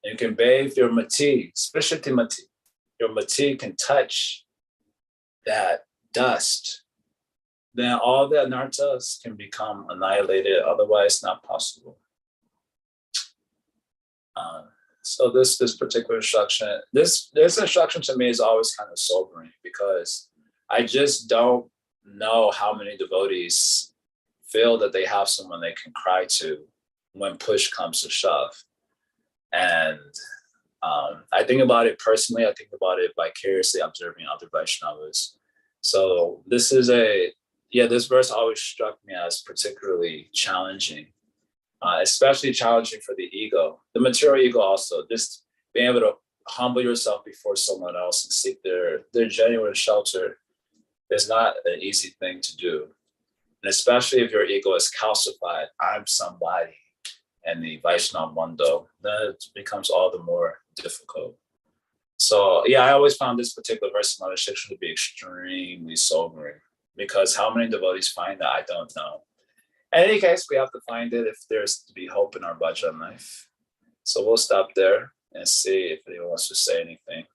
you can bathe your mati, sprishati mati. Your mati can touch that dust. Then all the anarthas can become annihilated. Otherwise, not possible. So this particular instruction, this instruction to me is always kind of sobering because I just don't know how many devotees feel that they have someone they can cry to when push comes to shove. And I think about it personally. I think about it vicariously observing other Vaishnavas. So this verse always struck me as particularly challenging, especially challenging for the ego, the material ego also, just being able to humble yourself before someone else and seek their genuine shelter is not an easy thing to do. And especially if your ego is calcified, I'm somebody, and the Vaishnava Mundo, then it becomes all the more difficult. So yeah, I always found this particular verse in Shiksha to be extremely sobering because how many devotees find that, I don't know. In any case, we have to find it if there's to be hope in our bhajan life. So we'll stop there and see if anyone wants to say anything.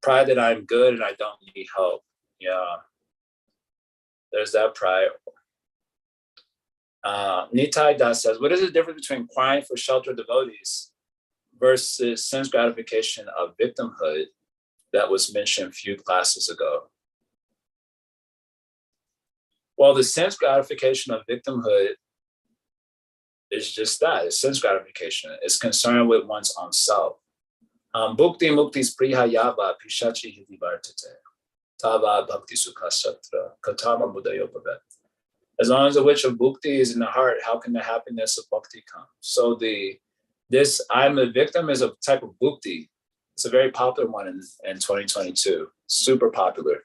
Pride that I'm good and I don't need help. Yeah, there's that pride. Nitai Das says, what is the difference between crying for shelter devotees versus sense gratification of victimhood that was mentioned a few classes ago? Well, the sense gratification of victimhood is just that. It's sense gratification. It's concerned with one's own self. Bhukti muktis priha yava pishachi hiti vartate. Tava bhakti sukha satra. Katama buddhayo bhavet. As long as the wish of bhukti is in the heart, how can the happiness of bhakti come? So this I'm a victim is a type of bhukti. It's a very popular one in 2022. Super popular.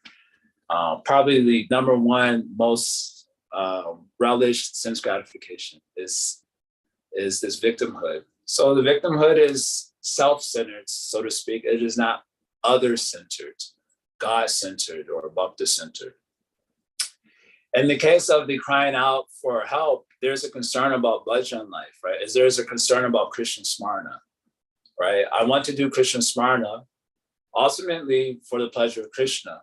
Probably the number one most relished sense gratification is this victimhood. So the victimhood is self-centered, so to speak. It is not other-centered, God-centered, or bhakti-centered. In the case of the crying out for help, there's a concern about bhajan life, right? There's a concern about Krishna Smarana, right? I want to do Krishna Smarana ultimately for the pleasure of Krishna.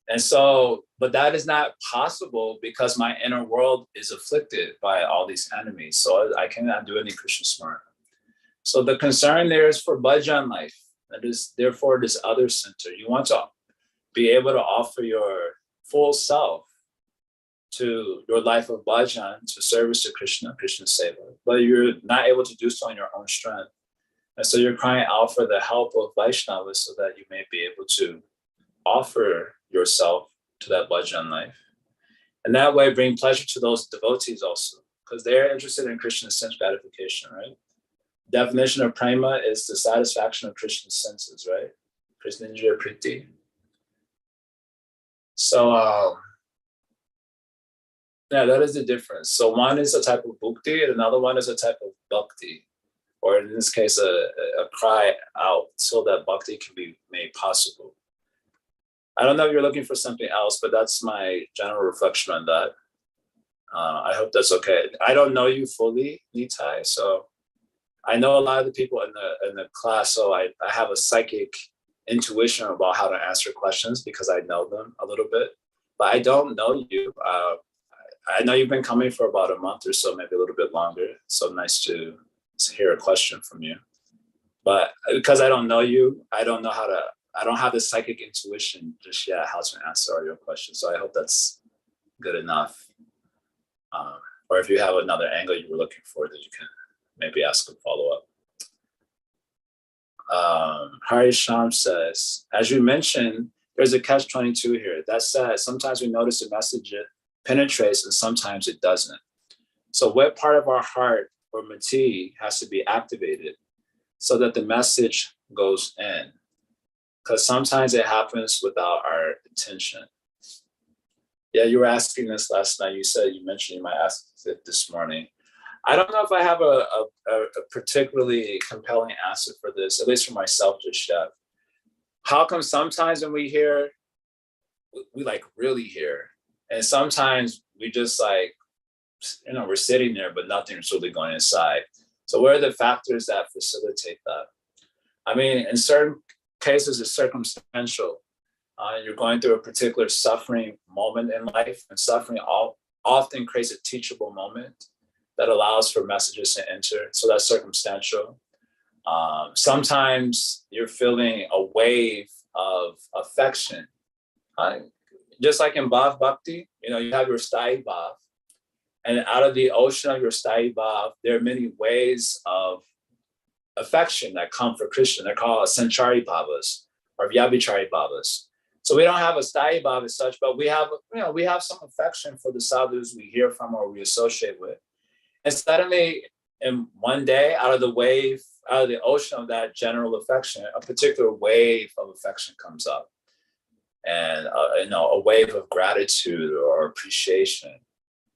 And so, but that is not possible because my inner world is afflicted by all these enemies. So I cannot do any Krishna Smarana. So the concern there is for bhajan life. That is, therefore, this other center. You want to be able to offer your full self to your life of bhajan, to service to Krishna, Krishna Seva, but you're not able to do so on your own strength. And so you're crying out for the help of Vaishnavas so that you may be able to offer yourself to that bhajan life. And that way bring pleasure to those devotees also, because they're interested in Krishna's sense gratification, right? Definition of prema is the satisfaction of Krishna's senses, right? Krishna Indriya Priti. So, yeah, that is the difference. So one is a type of bhukti and another one is a type of bhakti, or in this case, a cry out so that bhakti can be made possible. I don't know if you're looking for something else, but that's my general reflection on that. I hope that's okay. I don't know you fully, Nitai, so I know a lot of the people in the class, so I have a psychic intuition about how to answer questions because I know them a little bit, but I don't know you. I know you've been coming for about a month or so, maybe a little bit longer. So nice to hear a question from you. But because I don't know you, I don't have the psychic intuition just yet how to answer all your questions. So I hope that's good enough. Or if you have another angle you were looking for that you can maybe ask a follow-up. Hari Sham says, as you mentioned, there's a catch-22 here. That said, sometimes we notice the message penetrates and sometimes it doesn't. So what part of our heart or mati has to be activated so that the message goes in? Because sometimes it happens without our intention. Yeah, you were asking this last night. You mentioned you might ask it this morning. I don't know if I have a particularly compelling answer for this, at least for myself just yet. How come sometimes when we hear, we like really hear, and sometimes we just like, we're sitting there, but nothing's really going inside. So what are the factors that facilitate that? I mean, in certain cases, it's circumstantial. You're going through a particular suffering moment in life, and suffering often creates a teachable moment that allows for messages to enter. So that's circumstantial. Sometimes you're feeling a wave of affection. Just like in Bhav Bhakti, you have your Sthai Bhav. And out of the ocean of your Sthai Bhav, there are many ways of affection that come for Krishna. They're called Sanchari Bhavas or Vyabhichari Bhavas. So we don't have a Sthai Bhav as such, but we have some affection for the sadhus we hear from or we associate with. And suddenly, in one day, out of the ocean of that general affection, a particular wave of affection comes up, and a wave of gratitude or appreciation.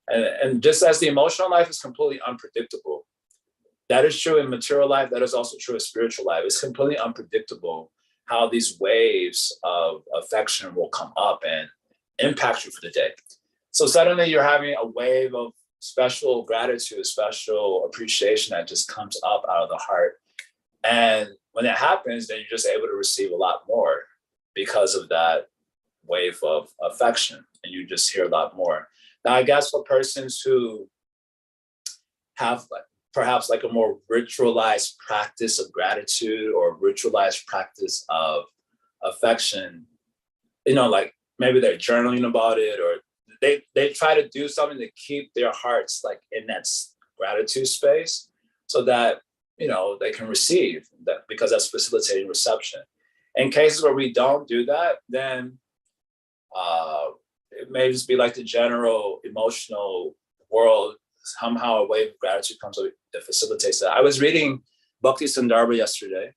And just as the emotional life is completely unpredictable, that is true in material life. That is also true in spiritual life. It's completely unpredictable how these waves of affection will come up and impact you for the day. So suddenly, you're having a wave of special gratitude, special appreciation that just comes up out of the heart. And when that happens, then you're just able to receive a lot more because of that wave of affection, and you just hear a lot more. Now, I guess for persons who have perhaps like a more ritualized practice of gratitude or ritualized practice of affection, like maybe they're journaling about it, or they try to do something to keep their hearts like in that gratitude space so that, they can receive that, because that's facilitating reception. In cases where we don't do that, then it may just be like the general emotional world. Somehow a wave of gratitude comes up that facilitates that. I was reading Bhakti Sandarbha yesterday.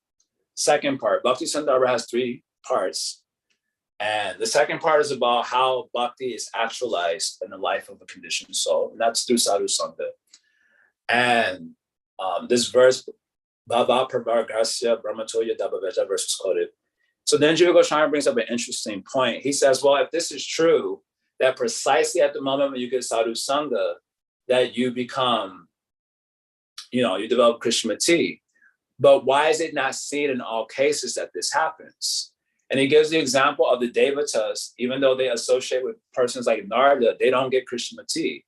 Second part. Bhakti Sandarbha has 3 parts. And the second part is about how bhakti is actualized in the life of a conditioned soul. And that's through sadhu sangha. And this verse, Bhava Pravargasya Brahmatoya Dabhaveja verse is quoted. So then Jiva Goswami brings up an interesting point. He says, well, if this is true, that precisely at the moment when you get sadhu sangha, that you become, you develop Krishnamati. But why is it not seen in all cases that this happens? And he gives the example of the Devatas, even though they associate with persons like Narada, they don't get Krishnamati.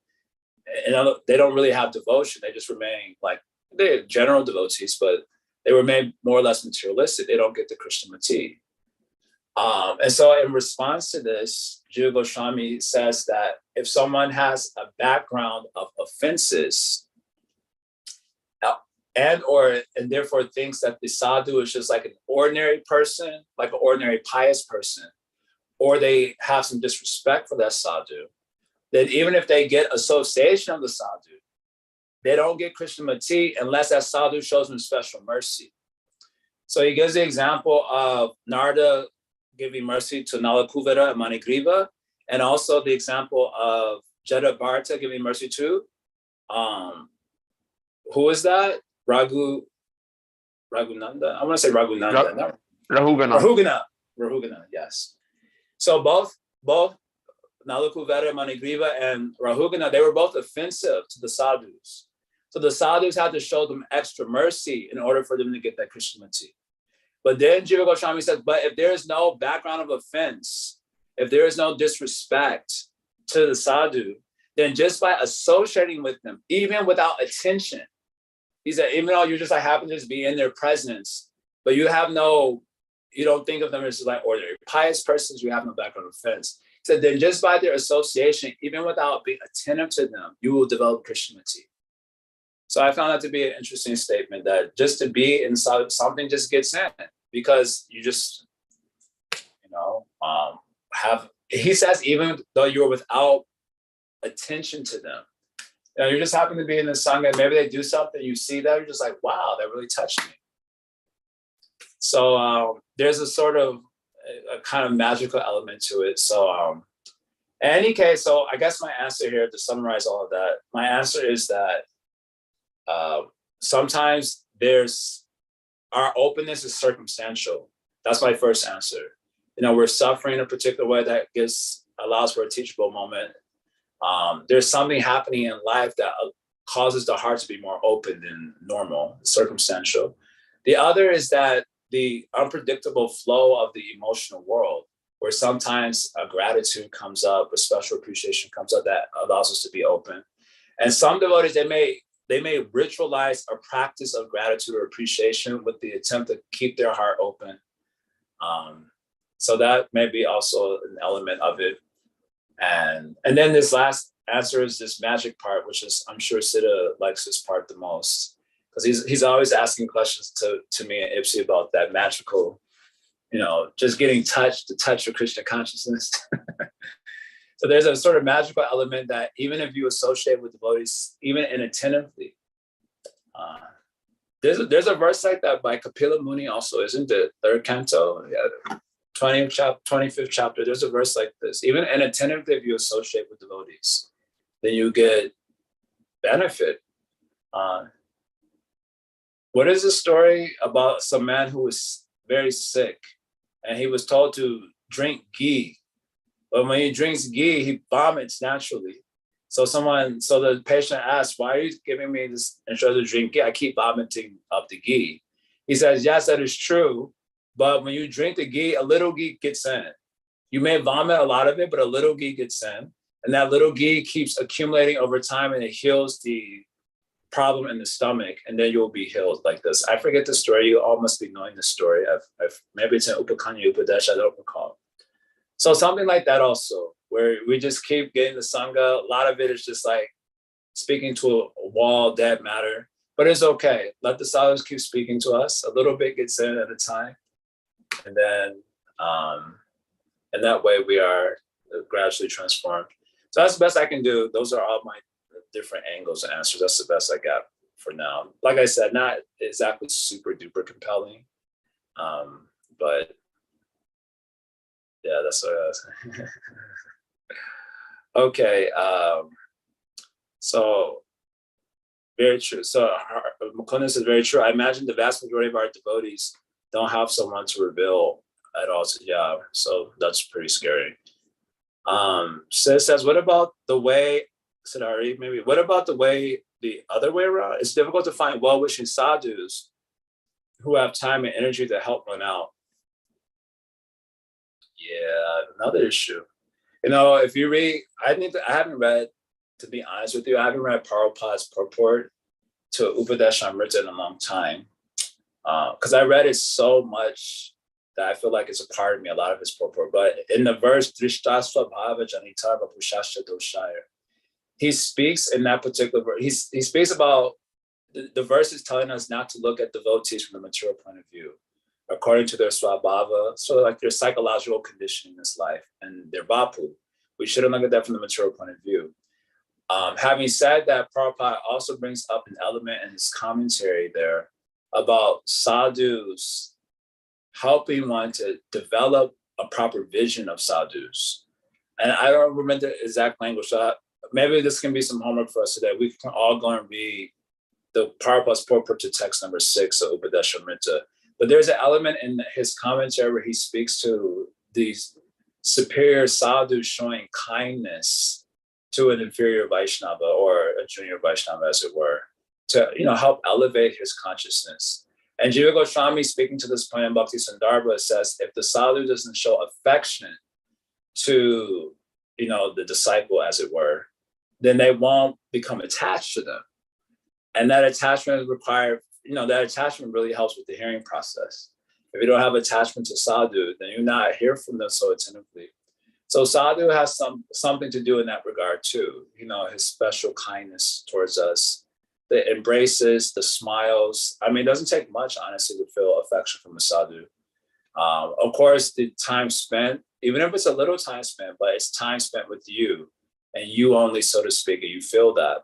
And they don't really have devotion. They just remain like, they're general devotees, but they remain more or less materialistic. They don't get the Krishnamati. And so in response to this, Jiva Goswami says that if someone has a background of offenses and therefore thinks that the sadhu is just like an ordinary person, like an ordinary pious person, or they have some disrespect for that sadhu, then even if they get association of the sadhu, they don't get Krishnamati unless that sadhu shows them special mercy. So he gives the example of Narada giving mercy to Nalakuvara and Manigriva, and also the example of Jadabharta giving mercy to, who is that? Raghunanda? I want to say Raghunanda. Rahugana, yes. So both Nalakuvara, Manigriva, and Rahugana, they were both offensive to the sadhus. So the sadhus had to show them extra mercy in order for them to get that Krishnamati. But then Jiva Goswami says, but if there is no background of offense, if there is no disrespect to the sadhu, then just by associating with them, even without attention, he said, even though you just like happen to just be in their presence, but you don't think of them as like ordinary pious persons, you have no background of offense. He said, then just by their association, even without being attentive to them, you will develop Krishnamati. So I found that to be an interesting statement, that just to be inside something just gets in, because you just, he says, even though you're without attention to them, you just happen to be in the sangha, maybe they do something, you see that, you're just like, wow, that really touched me. So there's a sort of a kind of magical element to it. So in any case, so I guess my answer here, to summarize all of that, my answer is that sometimes our openness is circumstantial. That's my first answer. We're suffering a particular way that allows for a teachable moment. There's something happening in life that causes the heart to be more open than normal, circumstantial. The other is that the unpredictable flow of the emotional world, where sometimes a gratitude comes up, a special appreciation comes up that allows us to be open. And some devotees, they may ritualize a practice of gratitude or appreciation with the attempt to keep their heart open. So that may be also an element of it. And then this last answer is this magic part, which is, I'm sure Siddha likes this part the most, because he's always asking questions to me and Ipsy about that magical, just getting the touch of Krishna consciousness. So there's a sort of magical element that even if you associate with devotees, even inattentively, there's a verse like that by Kapila Muni also, isn't it? Third canto, 25th chapter. There's a verse like this. Even inattentively, if you associate with devotees, then you get benefit. What is the story about some man who was very sick and he was told to drink ghee? But when he drinks ghee, he vomits naturally. So the patient asks, why are you giving me this instead of drink ghee? I keep vomiting up the ghee. He says, yes, that is true. But when you drink the ghee, a little ghee gets in. You may vomit a lot of it, but a little ghee gets in. And that little ghee keeps accumulating over time, and it heals the problem in the stomach, and then you'll be healed like this. I forget the story. You all must be knowing the story. Maybe it's in Upakanya Upadesh, I don't recall. So something like that also, where we just keep getting the Sangha. A lot of it is just like speaking to a wall, dead matter. But it's okay. Let the sadhus keep speaking to us. A little bit gets in at a time. And then and that way we are gradually transformed. So that's the best I can do. Those are all my different angles and answers. That's the best I got for now. Like I said, not exactly super duper compelling. But yeah, that's what I was. Okay. So very true. So Mukunda says very true. I imagine the vast majority of our devotees don't have someone to reveal at all. So yeah, so that's pretty scary. Sis says, what about the way, Siddhari, maybe, what about the way the other way around? It's difficult to find well-wishing sadhus who have time and energy to help one out. Yeah, another issue. You know, if you read, I haven't read, to be honest with you, I haven't read Prabhupada's purport to Upadeshamrita in a long time. Because I read it so much that I feel like it's a part of me, a lot of his purport. But in the verse, Drishtasva Bhava Janita Vapushasha Doshaya, he speaks in that particular verse, he speaks about, the verse is telling us not to look at devotees from the material point of view, according to their swabhava, so like their psychological condition in this life and their vapu. We shouldn't look at that from the material point of view. Having said that, Prabhupada also brings up an element in his commentary there about sadhus helping one to develop a proper vision of sadhus. And I don't remember the exact language, so maybe this can be some homework for us today. We can all go and read the Prabhupada's purport to text number 6 of Upadeshamrita. But there's an element in his commentary where he speaks to these superior sadhus showing kindness to an inferior Vaishnava or a junior Vaishnava, as it were, to help elevate his consciousness. And Jiva Goswami, speaking to this point in Bhakti Sandarbha, says if the sadhu doesn't show affection to the disciple, as it were, then they won't become attached to them. And that attachment is required, that attachment really helps with the hearing process. If you don't have attachment to sadhu, then you're not hear from them so attentively. So sadhu has something to do in that regard too. His special kindness towards us, the embraces, the smiles. I mean, it doesn't take much, honestly, to feel affection from a sadhu. Of course, the time spent, even if it's a little time spent, but it's time spent with you and you only, so to speak, and you feel that.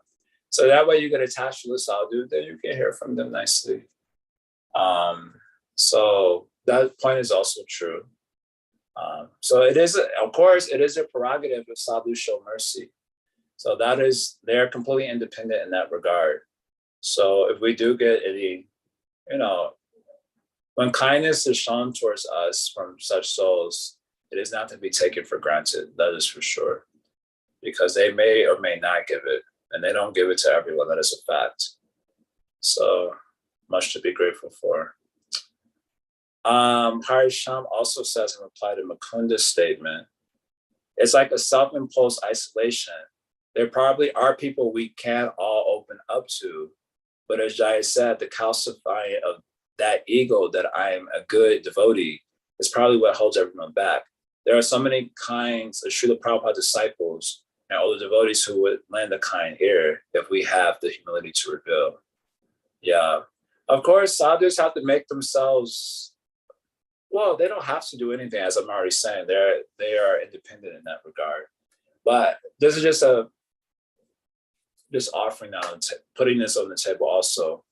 So that way you get attached to the sadhu, then you can hear from them nicely. So that point is also true. So it is, of course, it is a prerogative of sadhu show mercy. So they're completely independent in that regard. So if we do get any, when kindness is shown towards us from such souls, it is not to be taken for granted. That is for sure, because they may or may not give it, and they don't give it to everyone. That is a fact. So much to be grateful for. Harisham also says in reply to Mukunda's statement, it's like a self-imposed isolation. There probably are people we can't all open up to, but as Jaya said, the calcifying of that ego that I am a good devotee is probably what holds everyone back. There are so many kinds of Srila Prabhupada disciples and all the devotees who would lend a kind ear if we have the humility to reveal. Yeah. Of course, sadhus have to make themselves, well, they don't have to do anything, as I'm already saying. They are independent in that regard. But this is just offering now, putting this on the table also.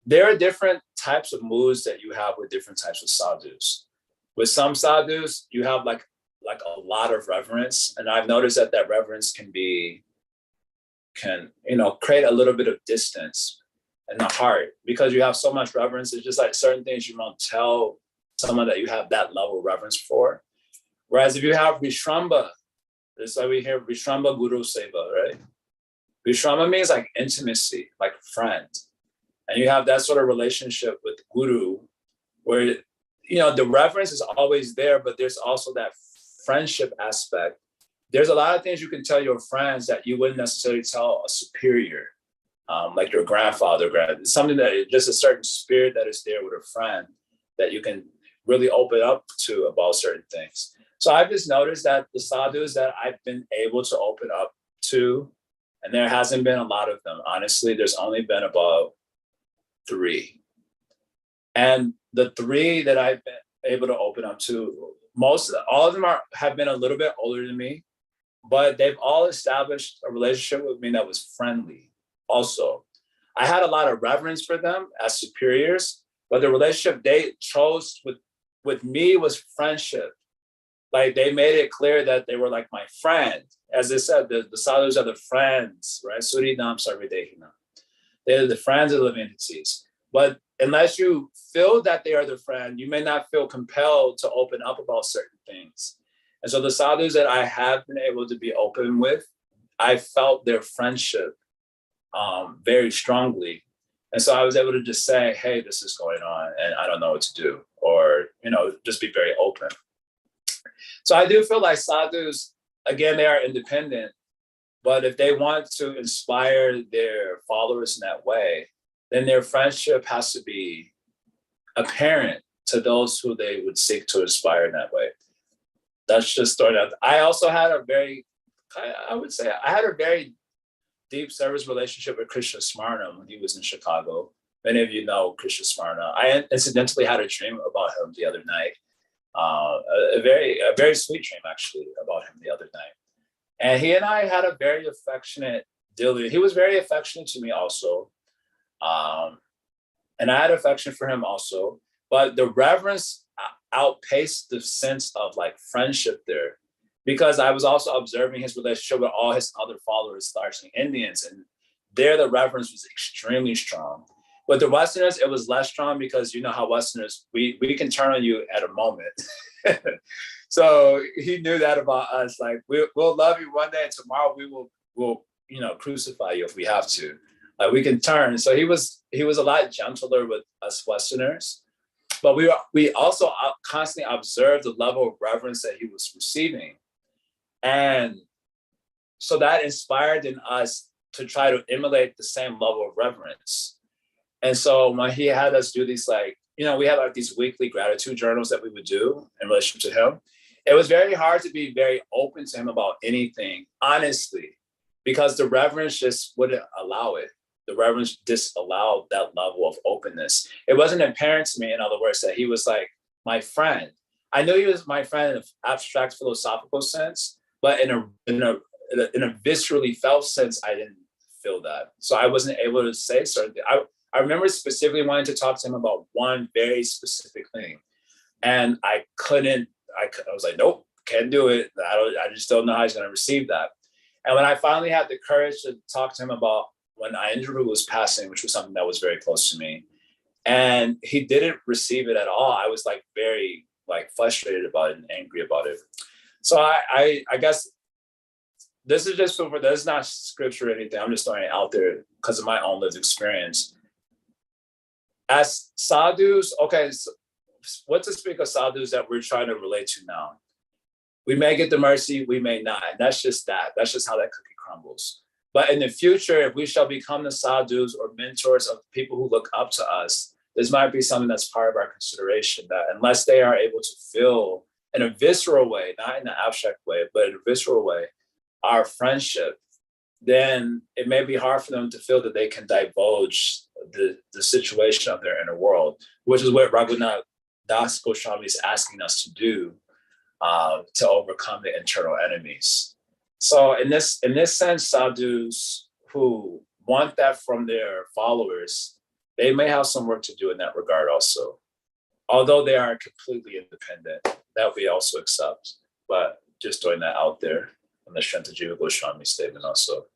There are different types of moods that you have with different types of sadhus. With some sadhus, you have like a lot of reverence. And I've noticed that reverence can create a little bit of distance in the heart, because you have so much reverence. It's just like certain things you won't tell someone that you have that level of reverence for. Whereas if you have Vishramba, This is why we hear Vishramba Guru Seva, right? Vishramba means like intimacy, like friend. And you have that sort of relationship with Guru where, the reverence is always there, but there's also that friendship aspect. There's a lot of things you can tell your friends that you wouldn't necessarily tell a superior, like your grandfather, something that just a certain spirit that is there with a friend that you can really open up to about certain things. So I've just noticed that the sadhus that I've been able to open up to, and there hasn't been a lot of them, honestly, there's only been about 3. And the 3 that I've been able to open up to, all of them have been a little bit older than me, but they've all established a relationship with me that was friendly also. I had a lot of reverence for them as superiors, but the relationship they chose with me was friendship. Like they made it clear that they were like my friend. As I said, the sadhus are the friends, right? Surinam Sarvedehina. They're the friends of living entities. But unless you feel that they are the friend, you may not feel compelled to open up about certain things. And so the sadhus that I have been able to be open with, I felt their friendship very strongly. And so I was able to just say, hey, this is going on and I don't know what to do, or, just be very open. So I do feel like sadhus, again, they are independent, but if they want to inspire their followers in that way, then their friendship has to be apparent to those who they would seek to inspire in that way. That's just throwing out. I also had a very deep service relationship with Krishna Smarna when he was in Chicago. Many of you know Krishna Smarna. I incidentally had a dream about him the other night. A very sweet dream actually about him the other night. And he and I had a very affectionate deal. He was very affectionate to me also. And I had affection for him also. But the reverence outpaced the sense of like friendship there, because I was also observing his relationship with all his other followers, largely Indians. And there the reverence was extremely strong. With the Westerners, it was less strong because you know how Westerners, we can turn on you at a moment. So he knew that about us. Like we'll love you one day, and tomorrow we'll crucify you if we have to. Like we can turn. So he was a lot gentler with us Westerners, but we also constantly observed the level of reverence that he was receiving, and so that inspired in us to try to emulate the same level of reverence. And so when he had us do these, we had like these weekly gratitude journals that we would do in relation to him. It was very hard to be very open to him about anything, honestly, because the reverence just wouldn't allow it. The reverence disallowed that level of openness. It wasn't apparent to me, in other words, that he was like my friend. I knew he was my friend in an abstract philosophical sense, but in a viscerally felt sense, I didn't feel that. So I wasn't able to say certain things. I remember specifically wanting to talk to him about one very specific thing. And I was like, nope, can't do it. I just don't know how he's going to receive that. And when I finally had the courage to talk to him about when Andrew was passing, which was something that was very close to me, and he didn't receive it at all, I was like very frustrated about it and angry about it. So I guess this is just this is not scripture or anything. I'm just throwing it out there because of my own lived experience. As sadhus, okay, so what to speak of sadhus that we're trying to relate to now? We may get the mercy, we may not. And that's just that. That's just how that cookie crumbles. But in the future, if we shall become the sadhus or mentors of people who look up to us, this might be something that's part of our consideration, that unless they are able to feel in a visceral way, not in an abstract way, but in a visceral way, our friendship, then it may be hard for them to feel that they can divulge the situation of their inner world, which is what Raghunath Das Goswami is asking us to do, to overcome the internal enemies. So in this sense, sadhus who want that from their followers, they may have some work to do in that regard also. Although they are completely independent, that we also accept. But just throwing that out there in the Shantajiva Goswami statement also.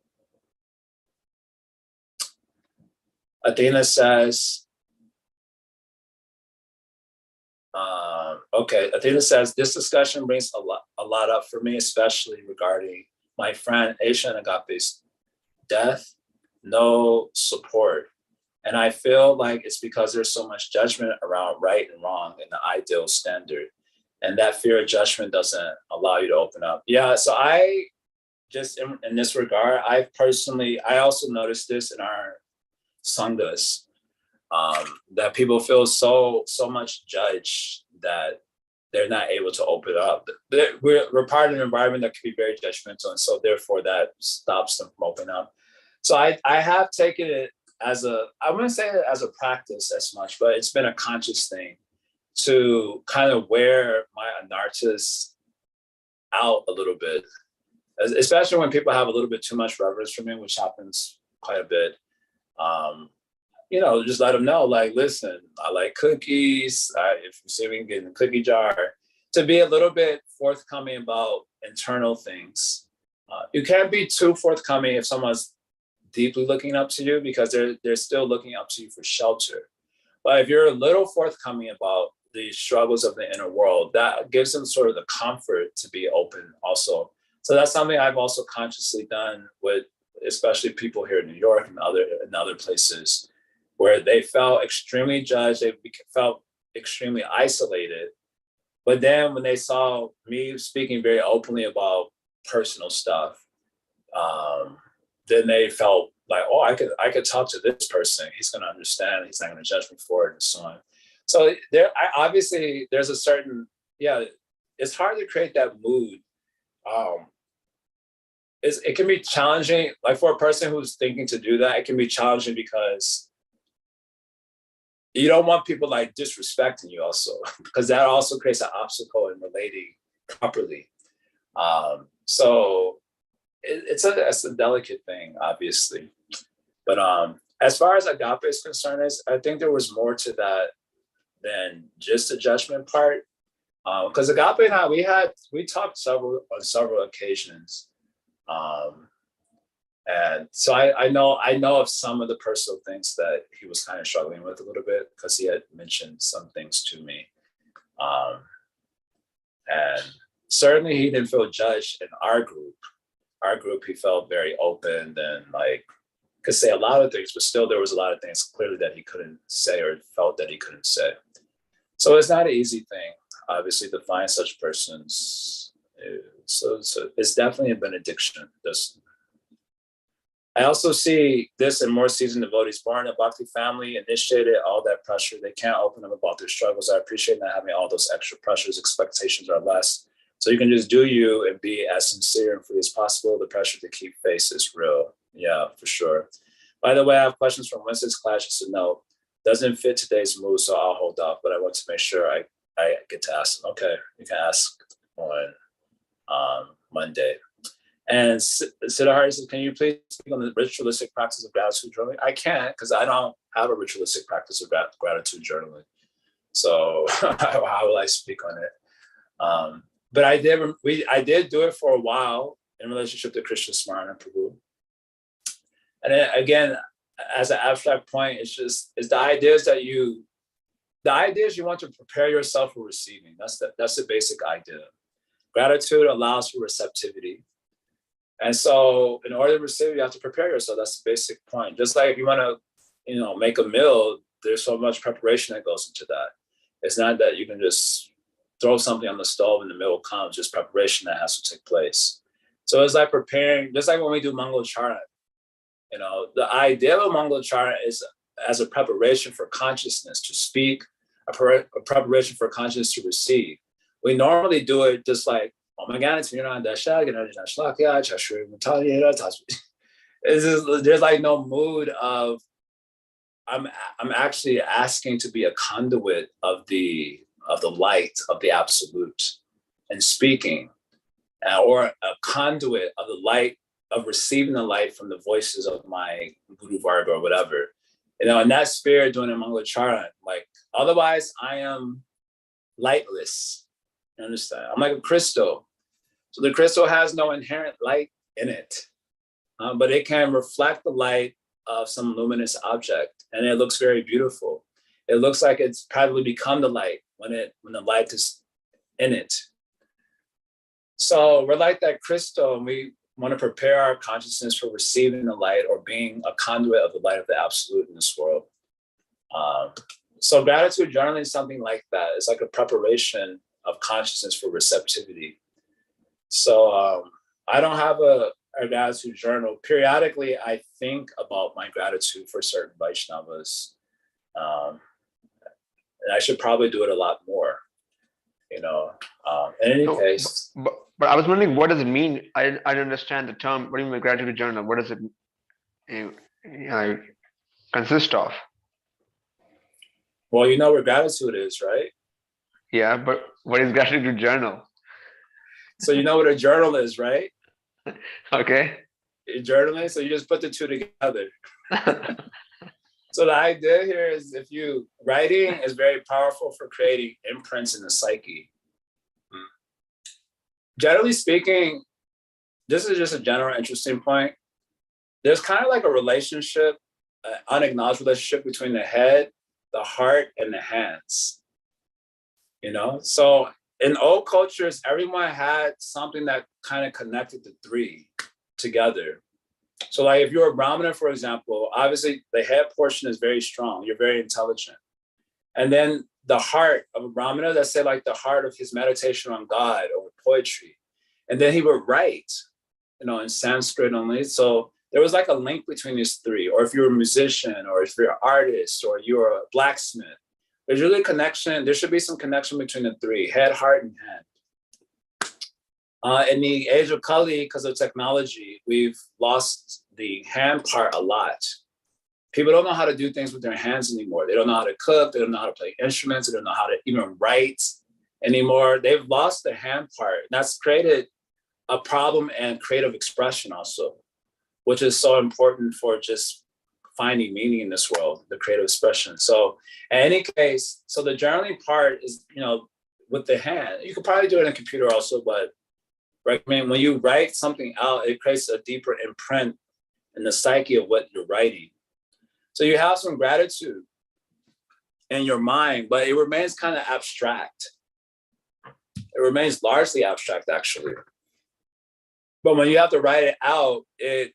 Athena says, Athena says, this discussion brings a lot up for me, especially regarding my friend Aisha and Agape's death, no support. And I feel like it's because there's so much judgment around right and wrong and the ideal standard. And that fear of judgment doesn't allow you to open up. Yeah, so I just, in this regard, I also noticed this in our sanghas, that people feel so much judged that they're not able to open up. We're part of an environment that can be very judgmental, and so therefore that stops them from opening up. So I have taken it as I wouldn't say it as a practice as much, but it's been a conscious thing to kind of wear my anarthas out a little bit, especially when people have a little bit too much reverence for me, which happens quite a bit. Just let them know, like, listen, I like cookies. If you see me get in the cookie jar, to be a little bit forthcoming about internal things. You can't be too forthcoming if someone's deeply looking up to you, because they're still looking up to you for shelter. But if you're a little forthcoming about the struggles of the inner world, that gives them sort of the comfort to be open also. So that's something I've also consciously done with, especially people here in New York and other places, where they felt extremely judged, they felt extremely isolated. But then when they saw me speaking very openly about personal stuff, then they felt like, oh, I could talk to this person. He's going to understand. He's not going to judge me for it, and so on. So obviously there's a certain, it's hard to create that mood. It can be challenging, like for a person who's thinking to do that, it can be challenging because you don't want people like disrespecting you also, because that also creates an obstacle in relating properly. So it's a delicate thing, obviously. But as far as agape is concerned, I think there was more to that than just the judgment part. Because agape and I, we talked on several occasions. And so I know of some of the personal things that he was kind of struggling with a little bit, because he had mentioned some things to me. And certainly he didn't feel judged in our group. Our group, he felt very open and like could say a lot of things, but still there was a lot of things clearly that he couldn't say or felt that he couldn't say. So it's not an easy thing, obviously, to find such persons. So it's definitely a benediction. I also see this in more seasoned devotees born in a bhakti family, initiated, all that pressure. They can't open up about their struggles. I appreciate not having all those extra pressures. Expectations are less. So you can just do you and be as sincere and free as possible. The pressure to keep face is real. Yeah, for sure. By the way, I have questions from Wednesday's class, just to know. Doesn't fit today's mood, so I'll hold off, but I want to make sure I get to ask them. Okay, you can ask on Monday. And Siddhartha says, can you please speak on the ritualistic practice of gratitude journaling? I can't, because I don't have a ritualistic practice of gratitude journaling. So how will I speak on it? But I did do it for a while in relationship to Krishna Smarana Prabhu. And then, again, as an abstract point, it's the ideas you want to prepare yourself for receiving. That's the basic idea. Gratitude allows for receptivity. And so in order to receive, you have to prepare yourself. That's the basic point. Just like if you want to, make a meal, there's so much preparation that goes into that. It's not that you can just throw something on the stove and the meal comes, just preparation that has to take place. So it's like preparing, just like when we do Mangalacharna. The idea of Mangalacharna is as a preparation for consciousness to speak, a preparation for consciousness to receive. We normally do it just like, oh my God, there's like no mood of, I'm actually asking to be a conduit of the light of the absolute and speaking, or a conduit of the light, of receiving the light from the voices of my Guru Varga or whatever. In that spirit, doing a Mangalacharna, like, otherwise I am lightless. You understand? I'm like a crystal. So the crystal has no inherent light in it, but it can reflect the light of some luminous object, and it looks very beautiful. It looks like it's probably become the light when the light is in it. So we're like that crystal, and we want to prepare our consciousness for receiving the light or being a conduit of the light of the absolute in this world. So gratitude journaling is something like that. It's like a preparation of consciousness for receptivity. So I don't have a gratitude journal. Periodically, I think about my gratitude for certain Vaishnavas. And I should probably do it a lot more, you know. In any case. But I was wondering, what does it mean? I don't understand the term. What do you mean by gratitude journal? What does it consist of? Well, you know where gratitude is, right? Yeah, but what is gratitude journal? So you know what a journal is, right? Okay. Journaling, so you just put the two together. So the idea here is writing is very powerful for creating imprints in the psyche. Generally speaking, this is just a general interesting point. There's kind of like a relationship, an unacknowledged relationship between the head, the heart, and the hands. You know, so in old cultures, everyone had something that kind of connected the three together. So like if you're a Brahmana, for example, obviously the head portion is very strong. You're very intelligent. And then the heart of a Brahmana, that's say like the heart of his meditation on God or poetry. And then he would write, you know, in Sanskrit only. So there was like a link between these three. Or if you're a musician, or if you're an artist, or you're a blacksmith, there's really a connection. There should be some connection between the three: head, heart, and hand. In the age of Kali, because of technology, we've lost the hand part a lot. People don't know how to do things with their hands anymore. They don't know how to cook. They don't know how to play instruments. They don't know how to even write anymore. They've lost the hand part. And that's created a problem and creative expression also, which is so important for just finding meaning in this world, the creative expression. So in any case, so the journaling part is, you know, with the hand. You could probably do it in a computer also, but right, I mean, when you write something out, it creates a deeper imprint in the psyche of what you're writing. So you have some gratitude in your mind, but it remains kind of abstract. It remains largely abstract, actually. But when you have to write it out, it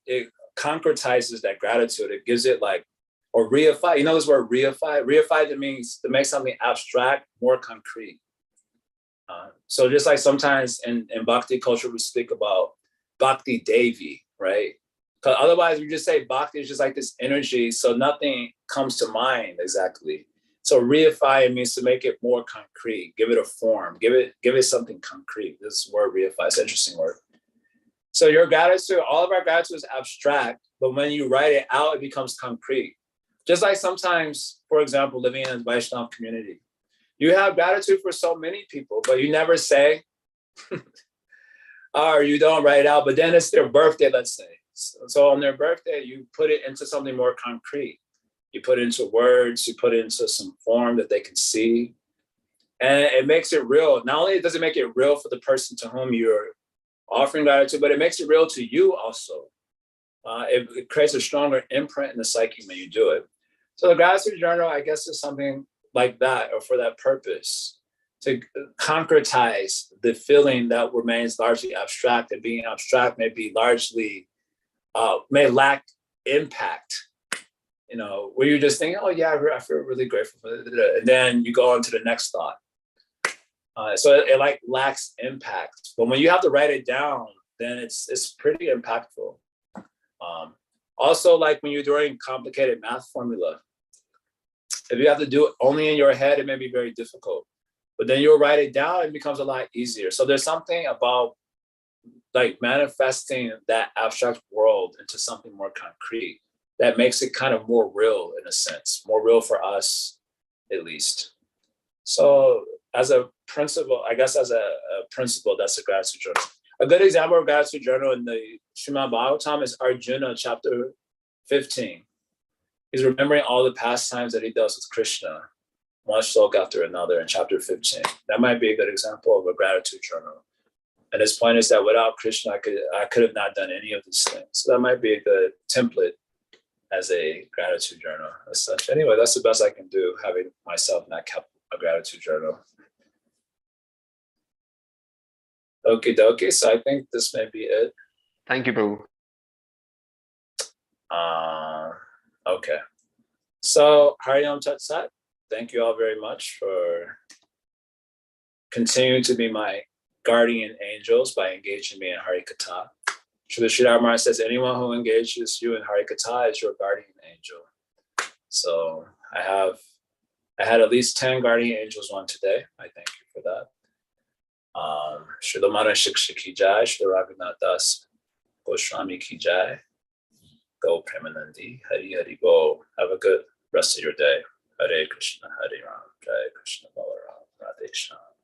concretizes that gratitude. It gives it like, or reify. You know this word reify? Reify, that means to make something abstract more concrete. So just like sometimes in Bhakti culture, we speak about Bhakti Devi, right? Because otherwise we just say Bhakti is just like this energy, so nothing comes to mind exactly. So reify means to make it more concrete, give it a form, give it something concrete. This word reify is an interesting word. So your gratitude, all of our gratitude is abstract, but when you write it out, it becomes concrete. Just like sometimes, for example, living in a Vaishnava community, you have gratitude for so many people, but you never say, or you don't write it out, but then it's their birthday, let's say. So on their birthday, you put it into something more concrete. You put it into words, you put it into some form that they can see. And it makes it real. Not only does it make it real for the person to whom you're offering gratitude, but it makes it real to you also. It creates a stronger imprint in the psyche when you do it. So the gratitude journal, I guess, is something like that, or for that purpose, to concretize the feeling that remains largely abstract, and being abstract may be largely, may lack impact, you know, where you're just thinking, oh yeah, I feel really grateful for it. And then you go on to the next thought. So it like lacks impact. But when you have to write it down, then it's pretty impactful. Also, like when you're doing complicated math formula, if you have to do it only in your head, it may be very difficult. But then you'll write it down, it becomes a lot easier. So there's something about like manifesting that abstract world into something more concrete that makes it kind of more real in a sense, more real for us, at least. So as a principle, I guess as a principle, that's a gratitude journal. A good example of gratitude journal in the Srimad Bhagavatam is Arjuna, chapter 15. He's remembering all the pastimes that he does with Krishna, one sloka after another in chapter 15. That might be a good example of a gratitude journal. And his point is that without Krishna, I could have not done any of these things. So that might be a good template as a gratitude journal as such. Anyway, that's the best I can do, having myself not kept a gratitude journal. Okie dokie. So I think this may be it. Thank you, Prabhu. Okay. So Hari Om Tat Sat. Thank you all very much for continuing to be my guardian angels by engaging me in Hari Katha. Srila Sridhar Maharaj says, anyone who engages you in Hari Katha is your guardian angel. So I had at least 10 guardian angels on today. I thank you for that. Srila Mara Shiksha Ki Jai, Srila Raghunath Das Goswami Ki Jai, Go Premanandi, Hari Hari Bo. Have a good rest of your day. Hare Krishna, Hare Ram, Jai Krishna Balaram, Radhe Shyam.